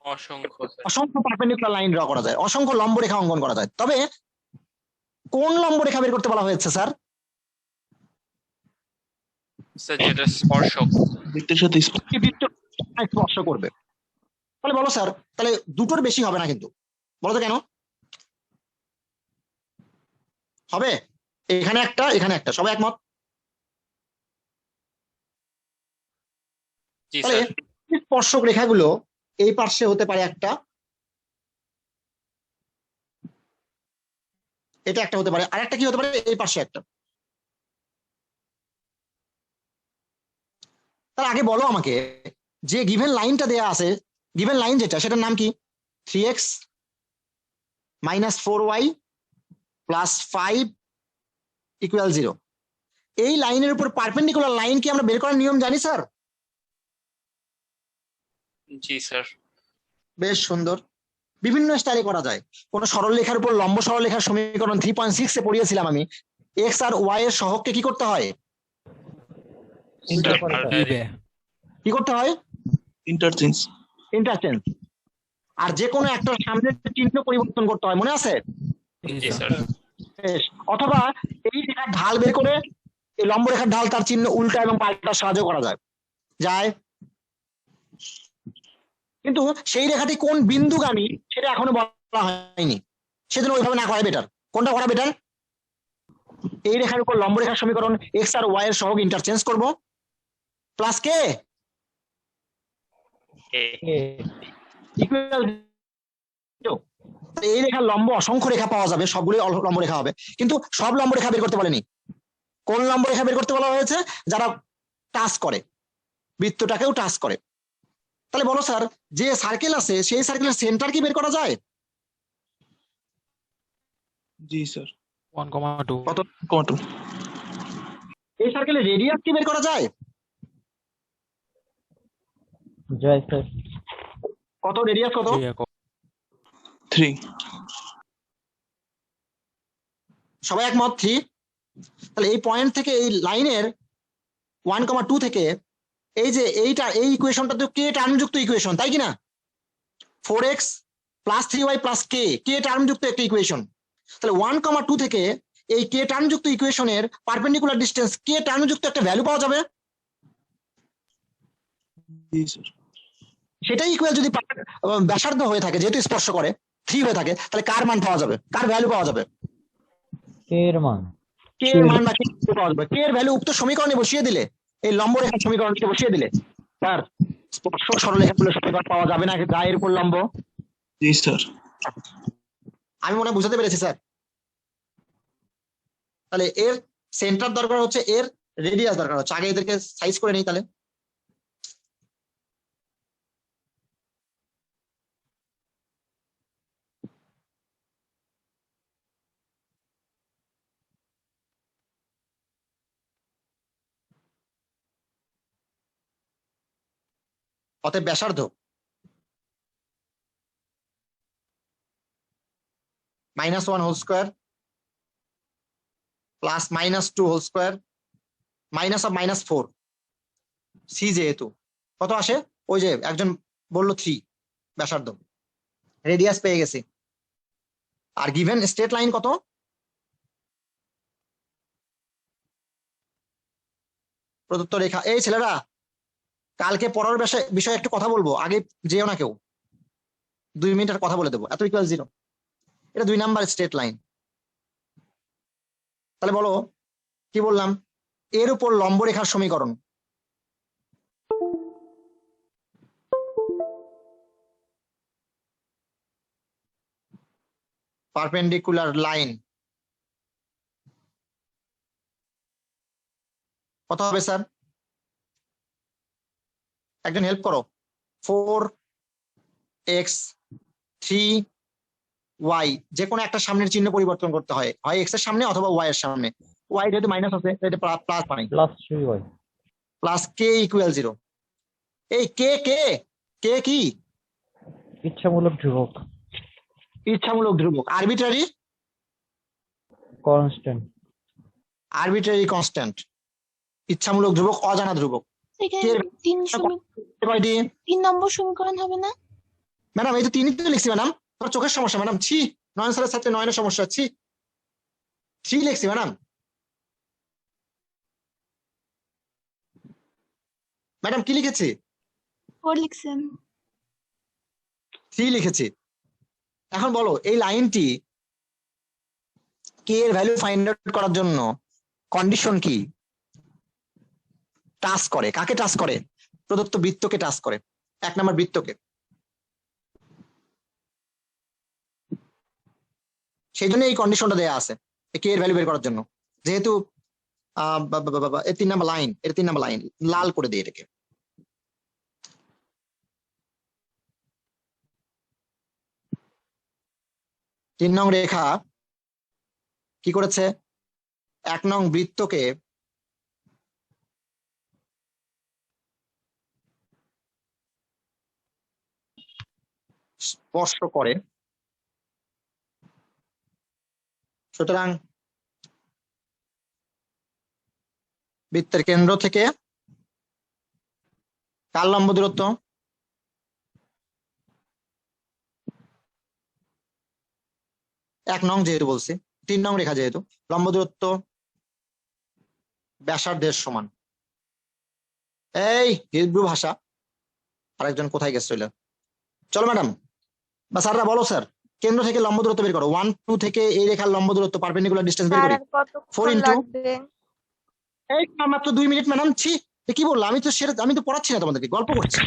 অসংখ্য পারপেন্ডিকুলার লাইন ড্র করা যায়, অসংখ্য লম্ব রেখা অঙ্কন করা যায়। তবে কোন লম্ব রেখা বের করতে বলা হয়েছে স্যার? যেটা স্পর্শক, বৃত্তের সাথে কি বৃত্ত স্পর্শ করবে? তাহলে বলো স্যার, তাহলে দুটোর বেশি হবে না কিন্তু, বলো তো কেন হবে? এখানে একটা, এখানে একটা, সবাই একমত? জি তাহলে স্যার। স্পর্শক রেখাগুলো এই পার্শ্বে হতে পারে একটা, এটা একটা হতে পারে, আর একটা কি হতে পারে, এই পার্শ্বে একটা। তার আগে বলো আমাকে, যে গিভেন লাইনটা দেয়া আছে, গিভেন লাইন যেটা, সেটার নাম কি? 3x - 4y + 5 = 0। এই লাইনের উপর পারপেন্ডিকুলার লাইন কি আমরা বের করার নিয়ম জানি স্যার? জি স্যার। বেশ সুন্দর, বিভিন্ন স্টাইলে করা যায়। কোন সরল রেখার উপর লম্ব সরলরেখার সমীকরণ 3.6 এ পড়িয়েছিলাম আমি। x আর y এর সহগকে কি করতে হয়? কি করতে হয়? ইন্টারচেঞ্জ। ইন্টারচেঞ্জ। আর যে কোনো একটা সামনের চিহ্ন পরিবর্তন করতে হয়, মনে আছে? জি স্যার। বেশ। অথবা এই রেখার ঢাল বের করে এই লম্ব রেখার ঢাল তার চিহ্ন উল্টা এবং পাল্টা সাহায্য করা যায় যায় কিন্তু সেই রেখাটি কোন বিন্দুগামী সেটা এখনো বলা হয়নি, সেজন্য ওইভাবে না করা বেটার। কোনটা করা বেটার? এই রেখার উপর লম্ব রেখার সমীকরণ x আর y এর সহগ ইন্টারচেঞ্জ করব, প্লাস কে ইকুয়াল এই রেখার লম্ব অসংখ্য রেখা পাওয়া যাবে, সবগুলোই লম্ব রেখা হবে, কিন্তু সব লম্ব রেখা বের করতে বলেনি। কোন লম্ব রেখা বের করতে বলা হয়েছে? যারা টাচ করে, বৃত্তটাকেও টাচ করে। তাহলে বলো স্যার, যে সার্কেল আছে সেই সার্কেলের সেন্টার কি বের করা যায়? জি স্যার। 1,2 কত? 1,2। এই সার্কেলের রেডিয়াস কি বের করা যায়? জয় স্যার। কত রেডিয়াস? কত? 3। সবাই একমত? 3। তাহলে এই পয়েন্ট থেকে এই লাইনের 1,2 থেকে এই যে এইটা, এই ইকুয়েশনটা তো কে টার্মযুক্ত ইকুয়েশন, তাই কি না? 4x + 3y + k টার্মযুক্ত একটা ইকুয়েশন। তাহলে 1,2 থেকে এই কে টার্মযুক্ত ইকুয়েশনের পারপেন্ডিকুলার ডিসটেন্স কে টার্মযুক্ত একটা ভ্যালু পাওয়া যাবে। জি স্যার। সেটাই ইকুয়াল যদি ব্যাসার্ধ হয়ে থাকে, যেহেতু স্পর্শ করে 3 হয়ে থাকে, তাহলে কার মান পাওয়া যাবে? কার ভ্যালু পাওয়া যাবে? কে এর মান। কে এর মান বা কে পাওয়া যাবে? কে এর ভ্যালু উক্ত সমীকরণে বসিয়ে দিলে, এই লম্ব রেখার সমীকরণে বসিয়ে দিলে স্যার স্পর্শক সরলরেখাগুলো সমীকরণ পাওয়া যাবে না, যা এর উপর লম্ব। জি স্যার। আমি মনে হয় বুঝাতে পেরেছি স্যার। তাহলে এর সেন্টার দরকার হচ্ছে, এর রেডিয়াস দরকার হচ্ছে। আগে এদেরকে সাইজ করে নেই তাহলে। অতএব ব্যাসার্ধ -1 whole square + -2 whole square -4 C, যেহেতু কত আসে? ওই যে একজন বললো 3 ব্যাসার্ধ, রেডিয়াস পেয়ে গেছি। আর গিভেন স্ট্রেট লাইন কত? প্রদত্ত রেখা, এই ছেলেরা কালকে পড়ার বিষয়ে একটু কথা বলবো, আগে যেও না কেউ, 2 মিনিট আর কথা বলে দেবো। এত ইকুয়াল 0, এটা 2 নাম্বার স্ট্রেট লাইন। তাহলে বলো কি বললাম, এর উপর লম্ব রেখার সমীকরণ। পারপেন্ডিকুলার লাইন কত হবে স্যার? একজন হেল্প করো। 4x 3y, যে কোনো একটা সামনের চিহ্ন পরিবর্তন করতে হয়, হয় x এর সামনে অথবা y এর সামনে। y যেহেতু মাইনাস আছে এটা প্লাস বানাই, plus 3y plus k equal 0। এই কে কি? ইচ্ছামূলক ধ্রুবক, ইচ্ছামূলক ধ্রুবক, আরবিট্রারি কনস্ট্যান্ট, ইচ্ছামূলক ধ্রুবক, অজানা ধ্রুবক। এখানে 3 নম্বর সমীকরণ হবে না ম্যাডাম? এই তো 3ই তো লিখছি ম্যাডাম, তোমার চোখের সমস্যা ম্যাডাম। নয়ন স্যারের সাথে নয়নের সমস্যা, 3 লিখছি ম্যাডাম। ম্যাডাম কি লিখেছি? 4 লিখছেন। 3 লিখেছি। এখন বলো এই লাইনটি কে এর ভ্যালু ফাইন্ড আউট করার জন্য কন্ডিশন কি? টাচ করে, কাকে টাচ করে? প্রদত্ত বৃত্তকে টাচ করে, 1 নম্বর বৃত্তকে। সেই জন্য এই কন্ডিশনটা দেয়া আছে কে এর ভ্যালু বের করার জন্য। যেহেতু 3 নম্বর লাইন, এটা 3 নম্বর লাইন, লাল করে দিই এটাকে। তিন নং রেখা কি করেছে? 1 নং বৃত্তকে স্পর্শ করে, সুতরাং বৃত্তের কেন্দ্র থেকে কার লম্ব দূরত্ব? 1 নং যেহেতু বলছি, 3 নং রেখা যেহেতু, লম্ব দূরত্ব ব্যাসার্ধের সমান। এই হিব্রু ভাষা, আরেকজন কোথায় গেছে? চলো ম্যাডাম বা স্যাররা বলো, স্যার কেন্দ্র থেকে লম্ব দূরত্ব বের করো। 1 2 থেকে এই রেখার লম্ব দূরত্ব পারপেন্ডিকুলার ডিসটেন্স বের করি। 4 ইনটু এই মাত্র 2 মিনিট ম্যাডাম। কি বললাম? আমি তো পড়াচ্ছি না তোমাদেরকে, গল্প করছি।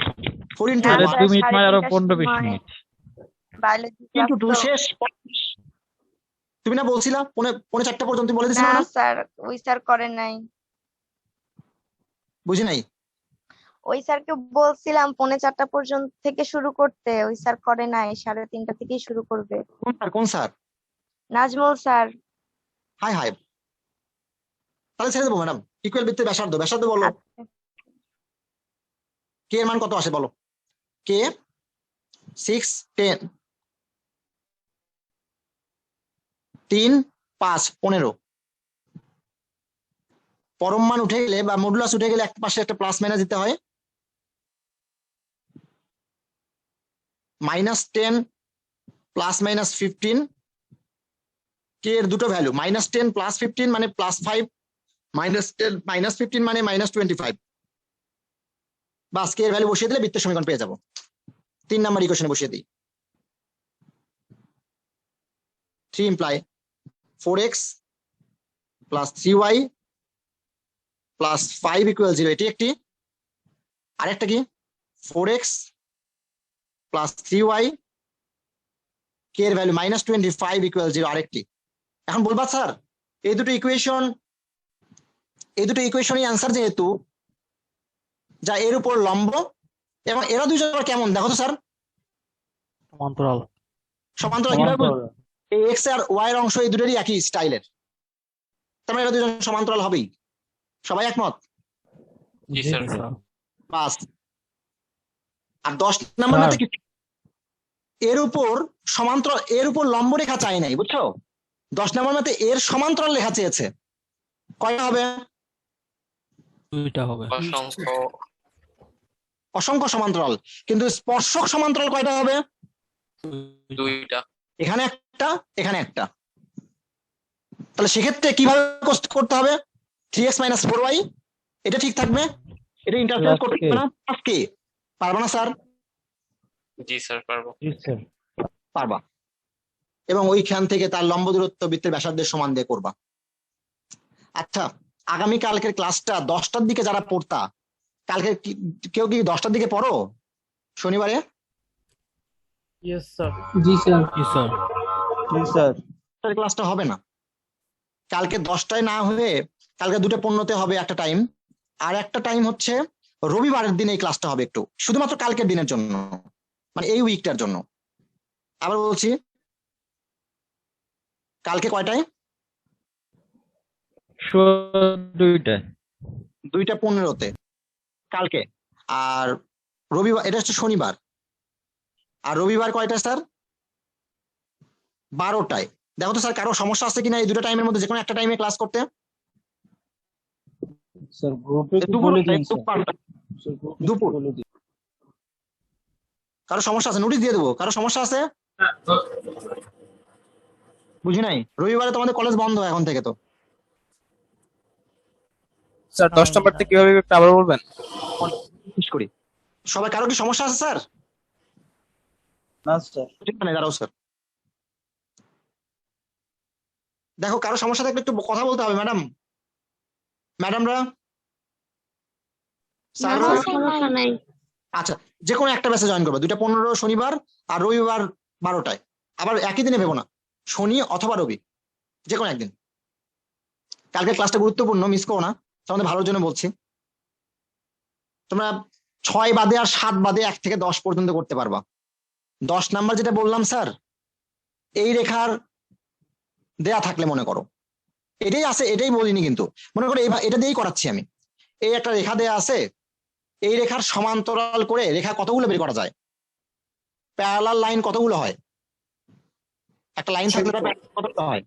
4 ইনটু 2 মিনিট মানে আরো 15-20 মিনিট। ইনটু 2 শেষ। তুমি না বলছিলা 4:45 পর্যন্ত বলে দিছিলাম না স্যার? ওই স্যার করেন নাই। বুঝি নাই। ওই স্যারকে বলছিলাম 4:45 পর্যন্ত থেকে শুরু করতে, ওই স্যার করে নাই, 3:30 থেকেই শুরু করবে। কোন স্যার? নাজমুল স্যার। হাই তাহলে ছেড়ে দেবো ম্যাডাম। ইকুয়াল বৃত্তের ব্যাসার্ধ বলো। কে এর মান কত আসে বলো? কে 6 10 3 5 15। পরম মান উঠে গেলে বা মডুলাস উঠে গেলে এক পাশে একটা প্লাস মাইনাস দিতে হয়। -10 +- 15, কে এর দুটো ভ্যালু, -10 + 15 মানে +5, -10 - 15 মানে -25। বাস কে এর ভ্যালু বসিয়ে দিলে বৃত্তের সমীকরণ পেয়ে যাবো। 3 নাম্বার ইকুয়েশনে বসিয়ে দিই। 3 ইমপ্লাই 4x + 3y + 5 = 0। এটি একটি। আরেকটা কি? 4x + 3y, কে এর ভ্যালু -25 = 0। আরেকটি। এখন বলবা স্যার এই দুটো ইকুয়েশনই অ্যান্সার, যেহেতু যা এর উপর লম্ব, এবং এরা দুজন কেমন দেখো তো স্যার? সমান্তরাল। কিভাবে? এই এক্স আর ওয়াই এর অংশ এই দুটোরই একই স্টাইলের, তার মানে এরা দুজন সমান্তরাল হবেই। সবাই একমত? জি স্যার। বাস। আর 10 নাম্বার মতে এর উপর সমান্তরাল, এর উপর লম্ব রেখা চাই নাই, বুঝছো? 10 নাম্বার মতে এর সমান্তরাল রেখা চেয়েছে। কয়টা হবে? 2টা হবে। অসংখ্য সমান্তরাল। কিন্তু স্পর্শক সমান্তরাল কয়টা হবে? 2টা। এখানে একটা, এখানে একটা। তাহলে সেক্ষেত্রে কিভাবে করতে হবে? 3x - 4y, এটা ঠিক থাকবে। এটা ইন্টারফেস করতে Plus K. পারবে না প্লাস কে পারবে না স্যার? জি স্যার পারবো। জি স্যার। পারবা, এবং ওইখান থেকে তার লম্ব দূরত্ব বৃত্তের ব্যাসার্ধের সমান দিয়ে করবা। আচ্ছা, আগামী কালকের ক্লাসটা 10টার দিকে যারা পড়তা, কালকে কেউ কি 10টার দিকে পড়ো শনিবারে? Yes sir. জি স্যার। জি স্যার। জি স্যার। ক্লাসটা হবে না কালকে 10টায় না হয়ে কালকে 2:15 হবে একটা টাইম, আর একটা টাইম হচ্ছে রবিবারের দিন এই ক্লাসটা হবে একটু, শুধুমাত্র কালকের দিনের জন্য, মানে এই উইকটার জন্য। আবার বলছি, কালকে কয়টায়? 2টায়। 2:15 কালকে। আর রবিবার, এটা হচ্ছে শনিবার। আর রবিবার কয়টা স্যার? 12টায়। দেখো তো স্যার কারো সমস্যা আছে কিনা এই দুটো টাইমের মধ্যে যে কোনো একটা টাইমে ক্লাস করতে? স্যার গ্রুপে দুপুর বলে দিন দুপুর স্যার, দুপুর বলে দিন। কারো সমস্যা আছে? নোটিশ দিয়ে দেবো। কারো সমস্যা আছে? বুঝি নাই। রবিবারে তোমাদের কলেজ বন্ধ এখন থেকে তো। স্যার 10 নাম্বারটা কিভাবে একটু আবার বলবেন? জিজ্ঞেস করি সবাই, কারো কি সমস্যা আছে স্যার? না স্যার। মানে দাঁড়াও স্যার, দেখো কারো সমস্যা থাকলে একটু কথা বলতে হবে ম্যাডাম, ম্যাডামরা, স্যাররা। সমস্যা নাই। আচ্ছা, যে কোনো একটা ব্যাচে জয়েন করবে। 2:15 শনিবার আর রবিবার 12টায়। আবার একই দিনে ভেবো না, শনি অথবা রবি, যে কোনো একদিন। কালকে ক্লাসটা গুরুত্বপূর্ণ, মিস করো না, তোমাদের ভালোর জন্য বলছি। তোমরা 6 বাদে আর 7 বাদে 1 থেকে 10 পর্যন্ত করতে পারবা। 10 নাম্বার যেটা বললাম স্যার, এই রেখার দেয়া থাকলে মনে করো, এটাই আছে, এটাই বলিনি কিন্তু, মনে করো এটা দিয়েই করাচ্ছি আমি। এই একটা রেখা দেয়া আছে, এই রেখার সমান্তরাল করে রেখা কতগুলো বের করা যায়? প্যারালাল লাইন কতগুলো হয়? একটা লাইন থাকলে কতগুলো হয়?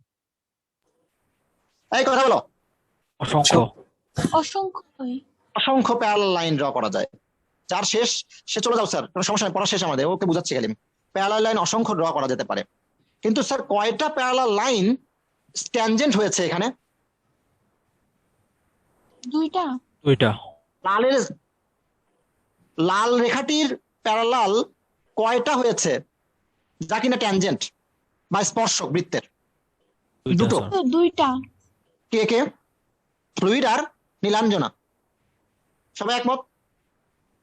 এই কথা বলো। অসংখ্য। অসংখ্য হয়। অসংখ্য প্যারালাল লাইন ড্র করা যায়। যার শেষ সে চলে যাও স্যার, কোনো সমস্যা নেই, পড়া শেষ আমাদের, ওকে বুঝাচ্ছি খালি। প্যারালাল লাইন অসংখ্য ড্র করা যেতে পারে, কিন্তু স্যার কয়টা প্যারালাল লাইন ট্যানজেন্ট হয়েছে এখানে? 2টা। লালের লাল রেখাটির প্যারালাল কয়টা হয়েছে যা কিনা ট্যানজেন্ট বা স্পর্শক বৃত্তের? 2টো। 2টা। কে কে? ফ্লুইড আর নীলাঞ্জনা। সবাই একমত?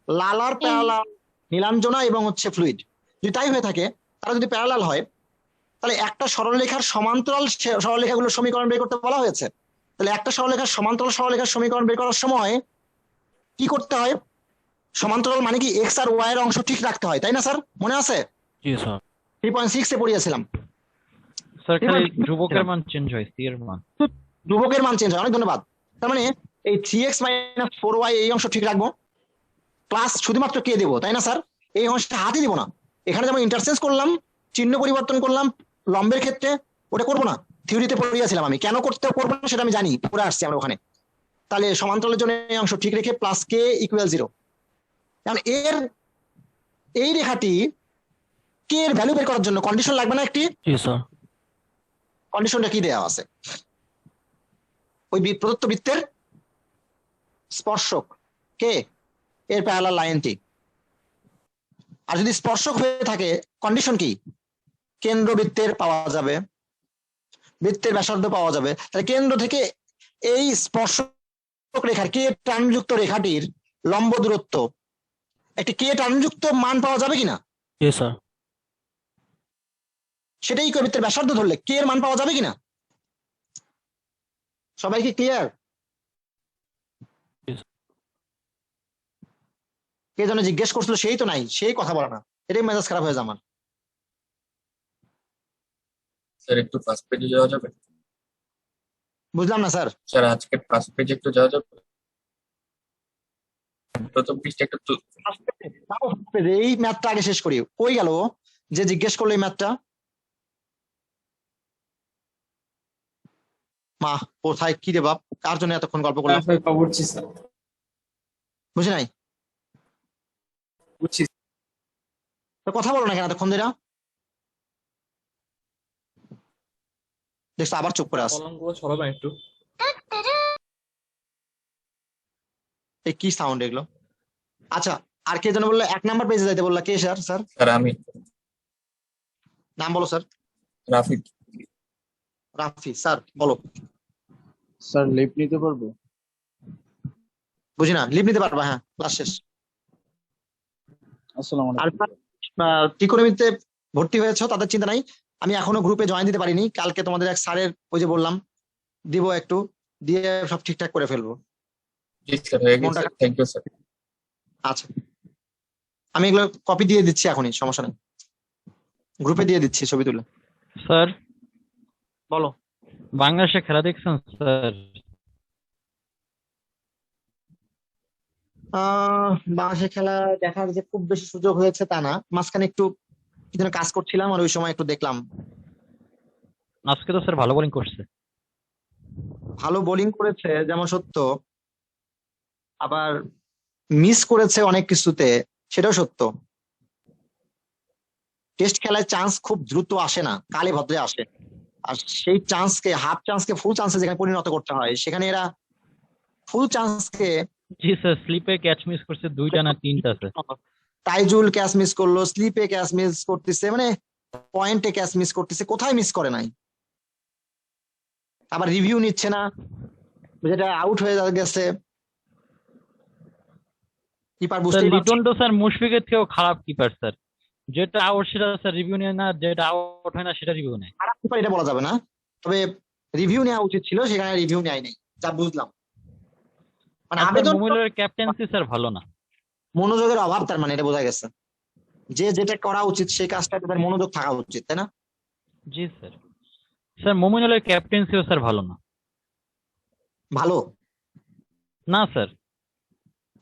লাল আর প্যারালাল, নীলাঞ্জনা এবং হচ্ছে ফ্লুইড। যদি তাই হয়ে থাকে, তারা যদি প্যারালাল হয়, তাহলে একটা সরলরেখার সমান্তরাল সরলরেখাগুলোর সমীকরণ বের করতে বলা হয়েছে। তাহলে একটা সরলরেখার সমান্তরাল সরলরেখার সমীকরণ বের করার সময় কি করতে হয়? সমান্তরাল মানে কি এক্স আর ওয়াই এর অংশ ঠিক রাখতে হয়, তাই না স্যার? মনে আছে? জি স্যার। 3.6 এ পড়িয়েছিলাম। স্যার খালি ধ্রুবকের মান চেঞ্জ হয়, সি এর মান। ধ্রুবকের মান চেঞ্জ হয়, অনেক ধন্যবাদ। তার মানে এই 3x - 4y এই অংশ ঠিক রাখবো, প্লাস শুধুমাত্র কে দেবো, তাই না স্যার? এই অংশটা হাতই দিব না। এখানে যেমন ইন্টারচেঞ্জ করলাম, চিহ্ন পরিবর্তন করলাম লম্বের ক্ষেত্রে, ওটা করবো না। থিওরিতে পড়িয়েছিলাম আমি, কেন করতে করবো না সেটা আমি জানি, পড়ে আসছি আমরা ওখানে। তাহলে সমান্তরালের জন্য এই অংশ ঠিক রেখে প্লাস কে ইকুয়াল 0। কারণ এর এই রেখাটি কে এর ভ্যালু বের করার জন্য কন্ডিশন লাগবে না একটি? জি স্যার। কন্ডিশনটা কি দেওয়া আছে? ওই প্রদত্ত বৃত্তের স্পর্শক কে এর প্যারালাল লাইনটি। আর যদি স্পর্শক হয়ে থাকে, কন্ডিশন কি? কেন্দ্রবৃত্তের পাওয়া যাবে, বৃত্তের ব্যাসার্ধ পাওয়া যাবে। তাহলে কেন্দ্র থেকে এই স্পর্শক রেখার কে টানযুক্ত রেখাটির লম্ব দূরত্ব, একটি কে টানযুক্ত মান পাওয়া যাবে কিনা? জি স্যার। সেটাই বৃত্তের ব্যাসার্ধ ধরলে কে এর মান পাওয়া যাবে কিনা? সবাই কি ক্লিয়ার? কে যেন জিজ্ঞেস করছিল, সেই তো নাই, সেই কথা বলে না, এটাই মেজাজ খারাপ হয়ে যায় আমার। স্যার একটু ফার্স্ট পেজে যাওয়া যাবে? বুঝলাম না স্যার। স্যার আজকে ফার্স্ট পেজে একটু যাওয়া যাবে? প্রথম পৃষ্ঠা একটু এই ম্যাথটা আগে শেষ করি। কই গেল যে জিজ্ঞেস করলো এই ম্যাথটা? মা কোথায়, কি রে বাপ, কার জন্য এতক্ষণ গল্প করলাম? বুঝছি স্যার। বুঝি নাই। বুঝছি। তো কথা বলো না কেন এতক্ষণ ধরে? দেখছো আবার চুপ করে আস। কলমগুলো সরাবেন একটু। এই কি সাউন্ড এগুলো? আচ্ছা, আর কে যেন বললো 1 নাম্বার পেজে যাইতে বললা, কে স্যার? স্যার স্যার আমি নাম বলো স্যার। রাফিক। রাফি স্যার বলো। স্যার লিভ নিতে পারবো? বুঝি না, লিভ নিতে পারবা? হ্যাঁ, ক্লাস শেষ। আসসালামু আর আলাইকুম। ত্রিকোণমিতিতে ভর্তি হয়েছে তাদের চিন্তা নাই, আমি এখনো গ্রুপে জয়েন দিতে পারিনি। কালকে তোমাদের এক স্যারের ওই যে বললাম দিব, একটু দিয়ে সব ঠিকঠাক করে ফেলবো। জি স্যার হয়ে গেছে, মনটা- থ্যাংক ইউ স্যার। আচ্ছা, আমি এগুলো কপি দিয়ে দিচ্ছি এখনই, সমস্যা নেই, গ্রুপে দিয়ে দিচ্ছি ছবি তুলে। স্যার বলো। বাংলাদেশে খেলা দেখছেন স্যার? বাংলাদেশের খেলা দেখার যে খুব বেশি সুযোগ হয়েছে তা না, মাঝখানে একটু কি যেন কাজ করছিলাম আর ওই সময় একটু দেখলাম। আজকে তো স্যার ভালো বোলিং করছে। ভালো বোলিং করেছে যেমন সত্য, আবার মিস করেছে অনেক কিছুতে, সেটাও সত্য। টেস্ট খেলায় চান্স খুব দ্রুত আসে না, কালে ভদ্রে আসে, আর সেই চান্সকে হাফ চান্সকে ফুল চান্সে যেখানে পরিণত করতে হয়, সেখানে এরা ফুল চান্সকে জি স্যার, স্লিপে ক্যাচ মিস করছে 2টা না 3টা স্যার। তাইজুল ক্যাচ মিস করলো, স্লিপে ক্যাচ মিস করতেছে, মানে পয়েন্টে ক্যাচ মিস করতেছে, কোথায় মিস করে নাই। আবার রিভিউ নিচ্ছে না, যেটা আউট হয়ে গেছে কিপার স্যার বুঝতেই পারছে। লিটন তো স্যার মুশফিকের থেকেও খারাপ কিপার স্যার, যেটা আউট সেটা স্যার রিভিউ নেয় না, যেটা আউট হয় না সেটা রিভিউ নেয়। খারাপ কিপার এটা বলা যাবে না, তবে রিভিউ নেওয়া উচিত ছিল, সেখানে রিভিউ নেয় নাই, যা বুঝলাম। মানে আবেদন মোমিনুলের ক্যাপ্টেন্সি স্যার ভালো না। মনোযোগের অভাব, তার মানে এটা বোঝা গেছে যে যেটা করা উচিত সেই কাজটা তাদের মনোযোগ থাকা উচিত, তাই না? জি স্যার। স্যার মোমিনুলের ক্যাপ্টেন্সিও স্যার ভালো না। ভালো না স্যার।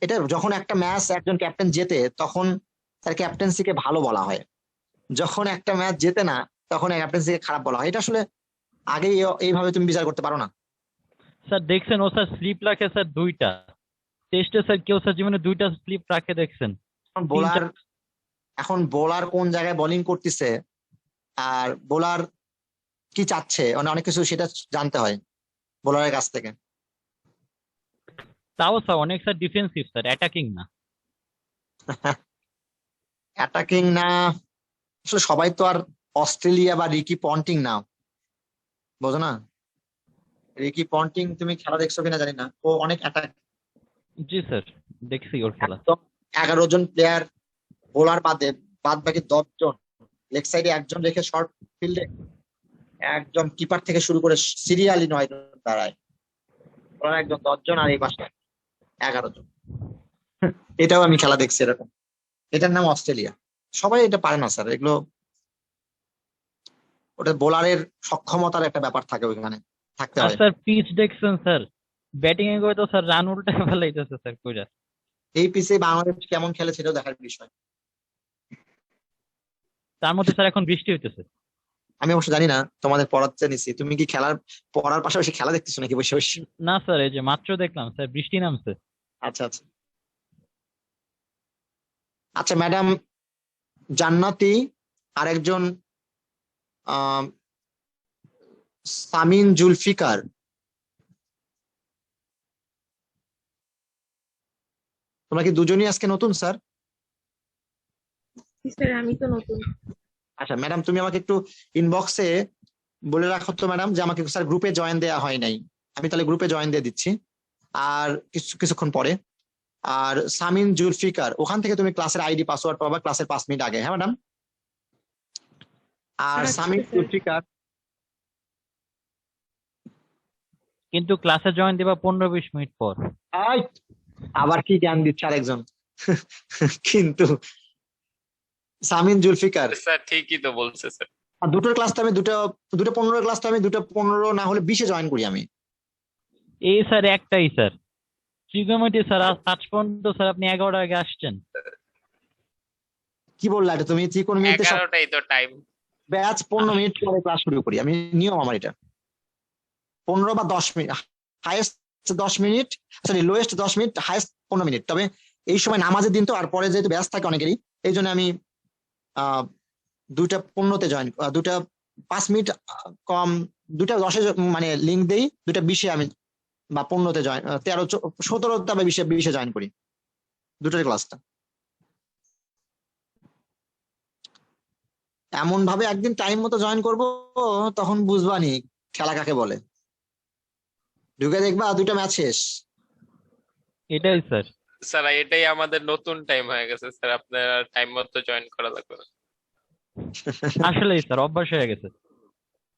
এটা যখন একটা ম্যাচ একজন ক্যাপ্টেন জেতে তখন তার ক্যাপ্টেন্সিকে ভালো বলা হয়, যখন একটা ম্যাচ জেতে না তখন ক্যাপ্টেন্সিকে খারাপ বলা হয়। এটা আসলে আগে এইভাবে তুমি বিচার করতে পারো না। স্যার দেখছেন ও স্যার স্লিপ রাখে স্যার 2টা টেস্টে, স্যার কেউ স্যার জীবনে 2টা স্লিপ রাখে দেখছেন? এখন বোলার কোন জায়গায় বোলিং করতেছে আর বোলার কি চাচ্ছে, মানে অনেক কিছু সেটা জানতে হয় বোলারের কাছ থেকে। তাও স্যার অনেক স্যার ডিফেন্সিভ স্যার, অ্যাটাকিং না। অ্যাটাকিং না, আসলে সবাই তো আর অস্ট্রেলিয়া বা রিকি পন্টিং না, বোঝো না? রিকি পন্টিং তুমি খেলা দেখছো কিনা জানি না, ও অনেক অ্যাটাক। জি স্যার দেখছি ওর খেলা। 11 জন প্লেয়ার বোলার বাদে বাদ বাকি 10 জন, লেগ সাইডে একজন রেখে শর্ট ফিল্ডে একজন কিপার থেকে শুরু করে সিরিয়ালি 9 জন দাঁড়ায়, ওরা একজন 10 জন আর এই পাশে 11 জন। এটাও আমি খেলা দেখছি এরকম, এটার নাম অস্ট্রেলিয়া। সবাই এটা পারে না স্যার, এগুলো ওটা বোলারের সক্ষমতার একটা ব্যাপার থাকে, ওইখানে থাকতে আর হয়। স্যার পিচ দেখছেন স্যার, ব্যাটিং এ করে তো স্যার রান উল্টে ফেলাইতেছে স্যার কইরা। এই পিচে বাংলাদেশ কেমন খেলে সেটাও দেখার বিষয়। তার মধ্যে স্যার এখন বৃষ্টি হইতেছে। আমি অবশ্য জানি না, তোমাদের পড়াতে নিছি, তুমি কি পড়ার পাশাপাশি খেলা দেখতেছো নাকি বসে বসে? না স্যার, এই যে মাত্র দেখলাম স্যার বৃষ্টি নামছে। আচ্ছা আচ্ছা আচ্ছা, ম্যাডাম জান্নাতি আরেকজন সামিন জুলফিকার, তোমরা কি দুজনই আজকে নতুন স্যার? স্যার আমি তো নতুন। আচ্ছা ম্যাডাম, তুমি আমাকে একটু ইনবক্সে বলে রাখো তো ম্যাডাম, যে আমাকে স্যার গ্রুপে জয়েন দেওয়া হয় নাই, আমি তাহলে গ্রুপে জয়েন দিয়ে দিচ্ছি আর কিছুক্ষণ পরে। আর সামিন জুলফিকার, ওখান থেকে তুমি ক্লাসের আইডি পাসওয়ার্ড পাবা ক্লাসের 5 মিনিট আগে। হ্যাঁ ম্যাডাম। আর আচ্ছা, সামিন স্যার। জুলফিকার কিন্তু ক্লাসে জয়েন দিবা 15-20 মিনিট পর। আবার কি জ্ঞান দিচ্ছে আরেকজন। কিন্তু সামিন জুলফিকার স্যার ঠিকই তো বলছে স্যার। আর দুটোর ক্লাস তো আমি দুটো 15 ক্লাস তো আমি 2:15 না হলে 20-এ জয়েন করি আমি। এই স্যার একটাই স্যার ট্রিগোনোমেট্রি স্যার, আজ পর্যন্ত স্যার আপনি 11টার আগে আসছেন। কি বললা এটা তুমি? ত্রিকোণমিতিতে 11টাই তো টাইম। ব্যাচ 15 মিনিট পরে ক্লাস শুরু করি আমি, নিয়ম আমার এটা। 15 বা 10 minute, highest 10 minute, sorry lowest 10 minute, highest 15 minute. তবে এই সময় নামাজের দিন তো, আর পরে যেহেতু ব্যাচ থাকে অনেকেরই, এই জন্য আমি 2:15-তে জয়েন, 2:05 মিনিট কম, 2:10-এ মানে লিঙ্ক দেই, 2:20-এ আমি বা 15-তে জয়েন 13 17টা বা 20-এ জয়েন করি, দুটোর ক্লাসটা। এমন ভাবে একদিন টাইম মতো জয়েন করব, তখন বুঝবানি খেলা কাকে বলে। ঢুকে দেখবা 2টা ম্যাচ শেষ। এটাই স্যার। স্যার এটাই আমাদের নতুন টাইম হয়ে গেছে স্যার, আপনার টাইম মতো জয়েন করা লাগবে না। আসলেই স্যার অভ্যাস হয়ে গেছে,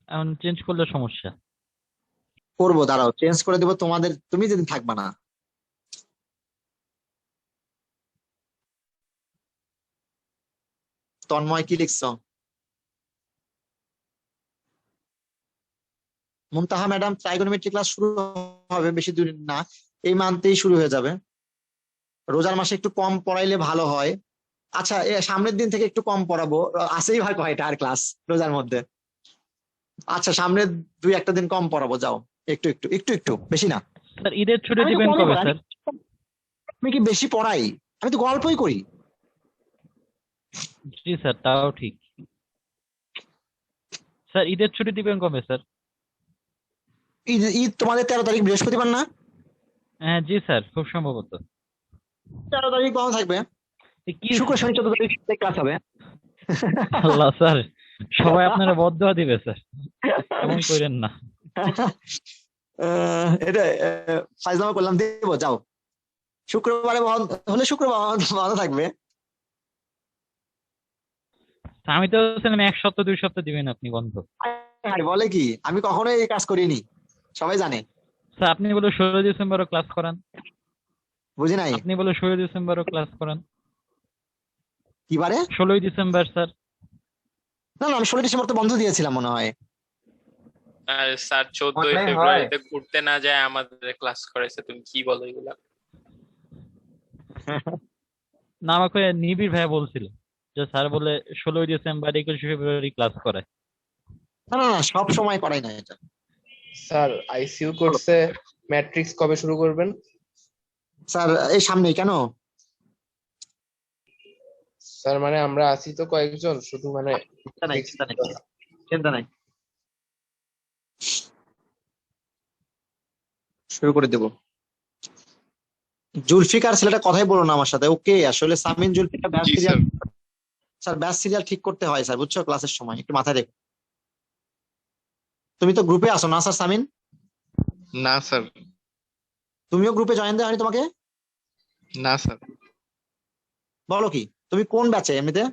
এখন চেঞ্জ করলে সমস্যা। করবো, দাঁড়াও চেঞ্জ করে দেবো তোমাদের, তুমি যদি থাকবা না। তন্ময় কি লিখছ? মুনতাহা ম্যাডাম ট্রাইগোনোমেট্রি ক্লাস শুরু হবে বেশি দূর না, এই মান্থেই শুরু হয়ে যাবে। রোজার মাসে একটু কম পড়াইলে ভালো হয়। আচ্ছা সামনের দিন থেকে একটু কম পড়াবো, আসেই হয় কয়টা আর ক্লাস রোজার মধ্যে। আচ্ছা সামনের 2-1 দিন কম পড়াবো, যাও একটু একটু একটু একটু, বেশি না। স্যার ঈদের ছুটি আমি তো দিবেন কমই কবে পড়াই। স্যার? আমি কি বেশি পড়াই? আমি তো গল্পই করি। জি স্যার, তাও ঠিক। স্যার ঈদের ছুটি দিবেন কবে স্যার? ঈদ ঈদ তোমাদের 13 তারিখ বৃহস্পতিবার না? হ্যাঁ জি স্যার, খুব সম্ভবত। 13 তারিখ বন্ধ থাকবে, এ কি শুক্র শনি 14 তারিখ ক্লাস হবে। আল্লাহ স্যার, সবাই আপনারা বদদোয়া দিবে স্যার, এমন করেন না। এটা ফাইজলামা করলাম, দেবো, যাও। শুক্রবারে বন্ধ হলে শুক্রবার বন্ধ থাকবে। আমি তো ছিলাম 1 সপ্তাহ 2 সপ্তাহ দিবেন আপনি বন্ধ। আরে বলে কি, আমি কখনোই এই কাজ করিনি, সবাই জানে। স্যার আপনি বলে 16 ডিসেম্বরও ক্লাস করান। বুঝি নাই আপনি বলে 16 ডিসেম্বরও ক্লাস করান। কি বারে? 16 ডিসেম্বর স্যার। না না, আমি 16 ডিসেম্বর তো বন্ধ দিয়েছিলাম মনে হয়। আর স্যার 14 হয়। ফেব্রুয়ারিতে ঘুরতে না যায় আমাদের ক্লাস করেছে, তুমি কি বলো এগুলা? না আমাকে নিবিড় ভাইয়া বলছিল যে স্যার বলে 16 ডিসেম্বর 21 ফেব্রুয়ারি ক্লাস করে। না না না, সব সময় করাই না এটা। স্যার আইসিইউ কোর্সে ম্যাট্রিক্স কবে শুরু করবেন? স্যার এই সামনেই, কেন? স্যার মানে আমরা আছি তো কয়েকজন, শুধু মানে চিন্তা নাই, চিন্তা নাই, চিন্তা নাই, শুরু করে দেবো। জুলফিকার ছেলেটা কথাই বলো না আমার সাথে, ওকে আসলে Samin Zulfiqar batch G serial. Sir. Sir batch serial ঠিক করতে হয় স্যার, বুঝছো, ক্লাসের সময় একটু মাথায় রেখো। তুমি তো গ্রুপে আসো না স্যার সামিন? না স্যার। তুমিও গ্রুপে জয়েন দেওয়া হয়নি তোমাকে? না স্যার। বলো কি, তুমি কোন ব্যাচে এমনিতে?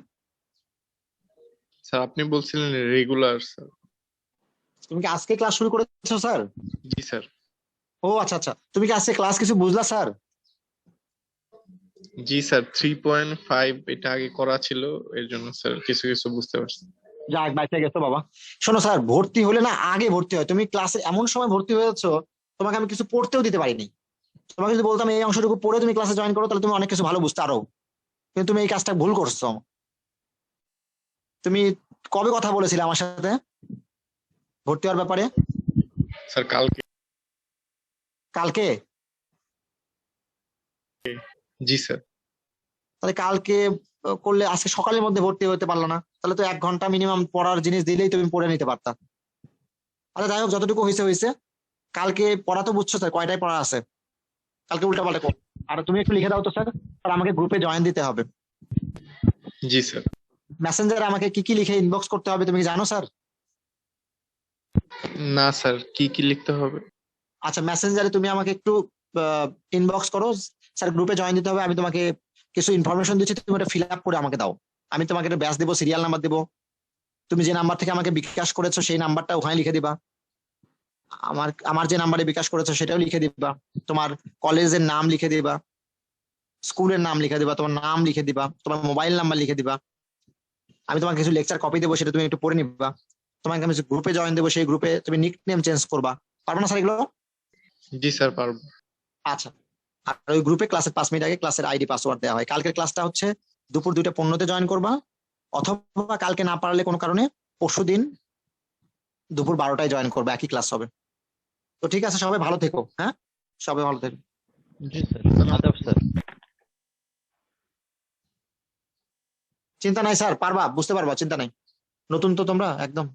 স্যার আপনি বলছিলেন রেগুলার স্যার। তুমি কি আজকে ক্লাস শুরু করেছো স্যার? জি স্যার। ও আচ্ছা আচ্ছা, তুমি কি আজকে ক্লাস কিছু বুঝলা স্যার? জি স্যার 3.5 এটা আগে করা ছিল, এর জন্য স্যার কিছু কিছু বুঝতে পারছি। যাক বাইতে গেছো বাবা। শোনো স্যার, ভর্তি হলে না আগে ভর্তি হয়। তুমি ক্লাসে এমন সময় ভর্তি হয়েছো, তোমাকে আমি কিছু পড়তেও দিতে পারিনি। তোমাকে যদি বলতাম এই অংশটুকু পড়ে তুমি ক্লাসে জয়েন করো, তাহলে তুমি অনেক কিছু ভালো বুঝতে আরো। কিন্তু তুমি এই কাজটা ভুল করছো। তুমি কবে কথা বলেছিলে আমার সাথে ভর্তি হওয়ার ব্যাপারে? স্যার কালকে। কালকে? জি স্যার। তাহলে কালকে করলে আজকে সকালের মধ্যে ভর্তি হতে পারলো না, তাহলে তো 1 ঘন্টা মিনিমাম পড়ার জিনিস দিলেই তুমি পড়ে নিতে পারতা। আচ্ছা যাই হোক, যতটুকু হয়েছে হয়েছে। কালকে পড়া তো বুঝছো স্যার, কয়টায় পড়া আছে? কালকে উল্টাপাল্টা করো। আর তুমি একটু লিখে দাও তো স্যার, আর আমাকে গ্রুপে জয়েন দিতে হবে। জি স্যার। মেসেঞ্জারে আমাকে কি কি লিখে ইনবক্স করতে হবে তুমি কি জানো স্যার? না স্যার, কি কি লিখতে হবে? আচ্ছা মেসেঞ্জারে তুমি আমাকে একটু ইনবক্স করো, স্যার গ্রুপে জয়েন দিতে হবে, আমি তোমাকে কিছু ইনফরমেশন দিচ্ছি, তুমি ওটা ফিল আপ করে আমাকে দাও। আমি তোমাকে একটা ব্যাচ দেবো, সিরিয়াল নাম্বার দেবো। তুমি যে নাম্বার থেকে আমাকে বিকাশ করেছো সেই নাম্বারটা ওখানে লিখে দিবা। আমার আমার যে নাম্বারে বিকাশ করেছো সেটাও লিখে দিবা। তোমার কলেজের নাম লিখে দিবা, স্কুলের নাম লিখে দিবা, তোমার নাম লিখে দিবা, তোমার মোবাইল নাম্বার লিখে দিবা। আমি তোমাকে কিছু লেকচার কপি দেবো, সেটা তুমি একটু পড়ে নিবা। তোমাকে আমি গ্রুপে জয়েন দেবো, সেই গ্রুপে তুমি নিক নেম চেঞ্জ করবা। পারবে না স্যার এগুলো? জি স্যার পারবো। আচ্ছা, আর ওই গ্রুপে ক্লাসের 5 মিনিট আগে ক্লাসের আইডি পাসওয়ার্ড দেওয়া হয়। কালকের ক্লাসটা হচ্ছে দুপুর 2:15 জয়েন করবা, অথবা কালকে না পারলে কোনো কারণে পরশুদিন দুপুর 12টায় জয়েন করবে, একই ক্লাস হবে। তো ঠিক আছে, সবাই ভালো থেকো। হ্যাঁ, সবাই ভালো থেকো। জি স্যার, আদাব স্যার। চিন্তা নাই স্যার, পারবা, বুঝতে পারবা, চিন্তা নাই। নতুন তো তোমরা একদম।